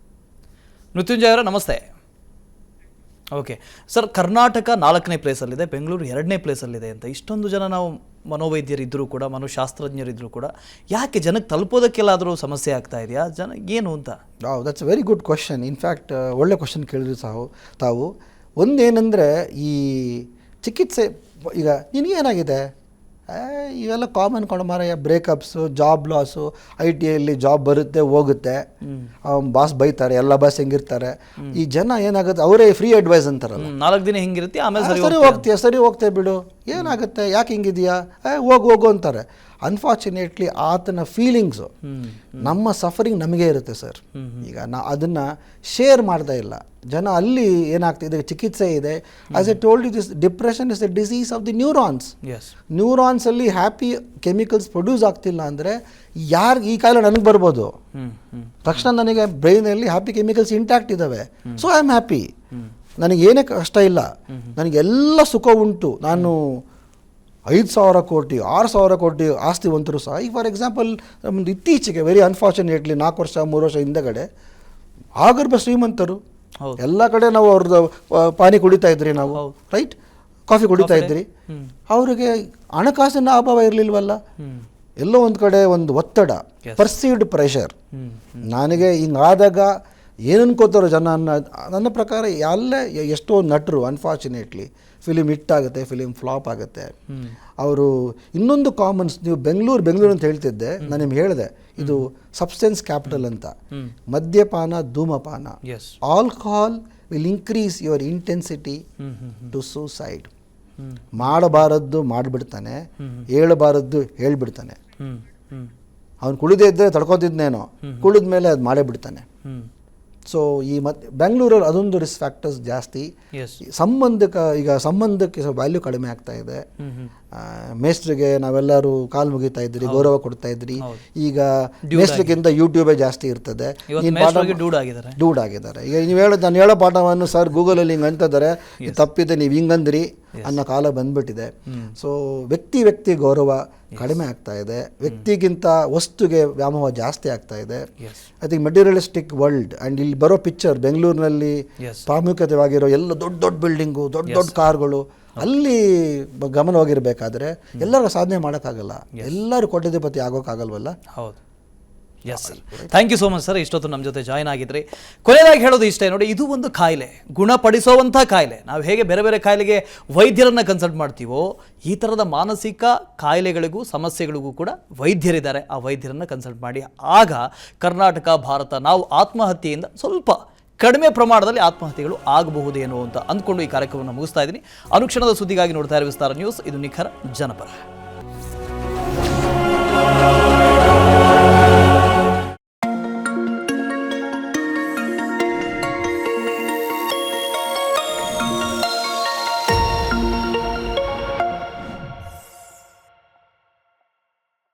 ಮೃತ್ಯುಂಜಯ ಅವರ ನಮಸ್ತೆ. ಓಕೆ ಸರ್, ಕರ್ನಾಟಕ 4ನೇ ಪ್ಲೇಸಲ್ಲಿದೆ, ಬೆಂಗಳೂರು 2ನೇ ಪ್ಲೇಸಲ್ಲಿದೆ ಅಂತ ಇಷ್ಟೊಂದು ಜನ ನಾವು ಮನೋವೈದ್ಯರಿದ್ದರೂ ಕೂಡ, ಮನೋಶಾಸ್ತ್ರಜ್ಞರಿದ್ದರೂ ಕೂಡ, ಯಾಕೆ ಜನಕ್ಕೆ ತಲುಪೋದಕ್ಕೆಲ್ಲಾದರೂ ಸಮಸ್ಯೆ ಆಗ್ತಾ ಇದೆಯಾ? ಜನ ಏನು ಅಂತ? That's very good question. In fact ಒಳ್ಳೆ ಕ್ವಶನ್ ಕೇಳಿದ್ರಿ ತಾವು. ಒಂದೇನೆಂದರೆ, ಈ ಚಿಕಿತ್ಸೆ, ಈಗ ನಿನಗೇನಾಗಿದೆ, ಇವೆಲ್ಲ ಕಾಮನ್ ಮಾರಾಯ. ಬ್ರೇಕಪ್ಸು, ಜಾಬ್ ಲಾಸು, ಐ.ಟಿ.ಐಲಿ ಜಾಬ್ ಬರುತ್ತೆ ಹೋಗುತ್ತೆ, ಬಾಸ್ ಬೈತಾರೆ, ಎಲ್ಲ ಬಾಸ್ ಹೆಂಗಿರ್ತಾರೆ. ಈ ಜನ ಏನಾಗುತ್ತೆ, ಅವರೇ ಫ್ರೀ ಅಡ್ವೈಸ್ ಅಂತಾರಲ್ಲ, 4 ದಿನ ಹಿಂಗಿರುತ್ತೆ, ಆಮೇಲೆ ಸರಿ ಹೋಗ್ತೀಯ ಬಿಡು, ಏನಾಗುತ್ತೆ, ಯಾಕೆ ಹಿಂಗಿದೆಯಾ, ಹೋಗು ಅಂತಾರೆ. ಅನ್ಫಾರ್ಚುನೇಟ್ಲಿ ಆತನ ಫೀಲಿಂಗ್ಸು, ನಮ್ಮ ಸಫರಿಂಗ್ ನಮಗೆ ಇರುತ್ತೆ ಸರ್. ಈಗ ಅದನ್ನು ಶೇರ್ ಮಾಡ್ತಾ ಇಲ್ಲ ಜನ. ಅಲ್ಲಿ ಏನಾಗ್ತಿದೆ, ಚಿಕಿತ್ಸೆ ಇದೆ. As I told you, this depression is the disease of the neurons. ನ್ಯೂರಾನ್ಸಲ್ಲಿ ಹ್ಯಾಪಿ ಕೆಮಿಕಲ್ಸ್ ಪ್ರೊಡ್ಯೂಸ್ ಆಗ್ತಿಲ್ಲ ಅಂದರೆ, ಯಾರು ಈ ಕಾಯಿಲೆ ನನಗೆ ಬರ್ಬೋದು, ತಕ್ಷಣ ನನಗೆ ಬ್ರೈನಲ್ಲಿ ಹ್ಯಾಪಿ ಕೆಮಿಕಲ್ಸ್ ಇಂಟ್ಯಾಕ್ಟ್ ಇದ್ದಾವೆ, ಸೊ ಐ ಆಮ್ ಹ್ಯಾಪಿ, ನನಗೇನೇ ಕಷ್ಟ ಇಲ್ಲ, ನನಗೆಲ್ಲ ಸುಖ ಉಂಟು, ನಾನು 5,000 ಕೋಟಿ 6,000 ಕೋಟಿ ಆಸ್ತಿವಂತರು ಸಹ. ಈಗ ಫಾರ್ ಎಕ್ಸಾಂಪಲ್, ನಮ್ಮದು ಇತ್ತೀಚೆಗೆ ವೆರಿ ಅನ್ಫಾರ್ಚುನೇಟ್ಲಿ 4 ವರ್ಷ 3 ವರ್ಷ ಹಿಂದಗಡೆ ಆಗರ್ಭ ಶ್ರೀಮಂತರು, ಎಲ್ಲ ಕಡೆ ನಾವು ಅವ್ರದ್ದು ಪಾನಿ ಕುಡಿತಾ ಇದ್ರಿ, ನಾವು ರೈಟ್, ಕಾಫಿ ಕುಡಿತಾ ಇದ್ರಿ, ಅವ್ರಿಗೆ ಹಣಕಾಸಿನ ಅಭಾವ ಇರಲಿಲ್ವಲ್ಲ. ಎಲ್ಲೋ ಒಂದು ಕಡೆ ಒಂದು ಒತ್ತಡ, ಪರ್ಸೀವ್ಡ್ ಪ್ರೆಷರ್. ನನಗೆ ಹಿಂಗಾದಾಗ ಏನು ಅನ್ಕೋತಾರೋ ಜನ ಅನ್ನೋ ನನ್ನ ಪ್ರಕಾರ ಎಷ್ಟೋ ನಟರು ಅನ್ಫಾರ್ಚುನೇಟ್ಲಿ ಫಿಲಿಮ್ ಹಿಟ್ ಆಗುತ್ತೆ, ಫಿಲಿಮ್ ಫ್ಲಾಪ್ ಆಗುತ್ತೆ. ಅವರು ಇನ್ನೊಂದು ಕಾಮನ್ಸ್, ನೀವು ಬೆಂಗಳೂರು ಅಂತ ಹೇಳ್ತಿದ್ದೆ, ನಾನು ನಿಮ್ಗೆ ಹೇಳಿದೆ ಇದು ಸಬ್ಸ್ಟೆನ್ಸ್ ಕ್ಯಾಪಿಟಲ್ ಅಂತ. ಮದ್ಯಪಾನ, ಧೂಮಪಾನ, alcohol will increase your intensity to suicide. ಮಾಡಬಾರದ್ದು ಮಾಡಿಬಿಡ್ತಾನೆ, ಹೇಳಬಾರದ್ದು ಹೇಳ್ಬಿಡ್ತಾನೆ. ಅವ್ನು ಕುಡಿದೇ ಇದ್ದರೆ ತಡ್ಕೋತಿದ್ನೇನೋ, ಕುಡಿದ ಮೇಲೆ ಅದು ಮಾಡೇ ಬಿಡ್ತಾನೆ. ಸೊ ಈ ಬೆಂಗಳೂರಲ್ಲಿ ಅದೊಂದು ರಿಸ್ಕ್ ಫ್ಯಾಕ್ಟರ್ಸ್ ಜಾಸ್ತಿ. ಸಂಬಂಧಕ್ಕೆ ವ್ಯಾಲ್ಯೂ ಕಡಿಮೆ ಆಗ್ತಾ ಇದೆ. ಮೇಸ್ಟ್ರಿಗೆ ನಾವೆಲ್ಲರೂ ಕಾಲು ಮುಗಿತಾ ಇದ್ರಿ, ಗೌರವ ಕೊಡ್ತಾ ಇದ್ರಿ. ಈಗ ಮೇಸ್ಟ್ರಿಗಿಂತ ಯೂಟ್ಯೂಬೇ ಜಾಸ್ತಿ ಇರ್ತದೆ. ಡೂಡ್ ಆಗಿದ್ದಾರೆ. ಈಗ ನಾನು ಹೇಳೋ ಪಾಠವನ್ನು ಸರ್ ಗೂಗಲಲ್ಲಿ ಹಿಂಗೆ ಅಂತಿದ್ದಾರೆ, ತಪ್ಪಿದೆ ನೀವು ಹಿಂಗಂದ್ರಿ ಅನ್ನೋ ಕಾಲ ಬಂದ್ಬಿಟ್ಟಿದೆ. ಸೊ ವ್ಯಕ್ತಿ ಗೌರವ ಕಡಿಮೆ ಆಗ್ತಾ ಇದೆ, ವ್ಯಕ್ತಿಗಿಂತ ವಸ್ತುಗೆ ವ್ಯಾಮೋಹ ಜಾಸ್ತಿ ಆಗ್ತಾ ಇದೆ. I think materialistic world and ಇಲ್ಲಿ ಬರೋ ಪಿಕ್ಚರ್ ಬೆಂಗಳೂರಿನಲ್ಲಿ ಪ್ರಾಮುಖ್ಯತೆವಾಗಿರೋ ಎಲ್ಲ ದೊಡ್ಡ ಬಿಲ್ಡಿಂಗು, ದೊಡ್ಡ ಕಾರ್ಗಳು, ಅಲ್ಲಿ ಗಮನ ಹೋಗಿರ್ಬೇಕಾದ್ರೆ ಎಲ್ಲರೂ ಸಾಧನೆ ಮಾಡೋಕ್ಕಾಗಲ್ಲ, ಎಲ್ಲರೂ ಕೋಟ್ಯಾಧಿಪತಿ ಆಗೋಕ್ಕಾಗಲ್ವಲ್ಲ. ಹೌದು. Yes sir, thank you so much sir, ಇಷ್ಟೊತ್ತು ನಮ್ಮ ಜೊತೆ ಜಾಯ್ನ್ ಆಗಿದ್ರಿ. ಕೊನೆಯದಾಗಿ ಹೇಳೋದು ಇಷ್ಟೇ ನೋಡಿ, ಇದು ಒಂದು ಕಾಯಿಲೆ, ಗುಣಪಡಿಸೋವಂಥ ಕಾಯಿಲೆ. ನಾವು ಹೇಗೆ ಬೇರೆ ಬೇರೆ ಕಾಯಿಲೆಗೆ ವೈದ್ಯರನ್ನು ಕನ್ಸಲ್ಟ್ ಮಾಡ್ತೀವೋ, ಈ ಥರದ ಮಾನಸಿಕ ಕಾಯಿಲೆಗಳಿಗೂ ಸಮಸ್ಯೆಗಳಿಗೂ ಕೂಡ ವೈದ್ಯರಿದ್ದಾರೆ. ಆ ವೈದ್ಯರನ್ನು ಕನ್ಸಲ್ಟ್ ಮಾಡಿ. ಆಗ ಕರ್ನಾಟಕ, ಭಾರತ, ನಾವು ಆತ್ಮಹತ್ಯೆಯಿಂದ ಸ್ವಲ್ಪ ಕಡಿಮೆ ಪ್ರಮಾಣದಲ್ಲಿ ಆತ್ಮಹತ್ಯೆಗಳು ಆಗಬಹುದೇನೋ ಅಂತ ಅಂದ್ಕೊಂಡು ಈ ಕಾರ್ಯಕ್ರಮವನ್ನು ಮುಗಿಸ್ತಾ ಇದ್ದೀನಿ. ಅನುಕ್ಷಣದ ಸುದ್ದಿಗಾಗಿ ನೋಡ್ತಾ ಇರೋ ವಿಸ್ತಾರ ನ್ಯೂಸ್. ಇದು ನಿಖರ ಜನಪರ.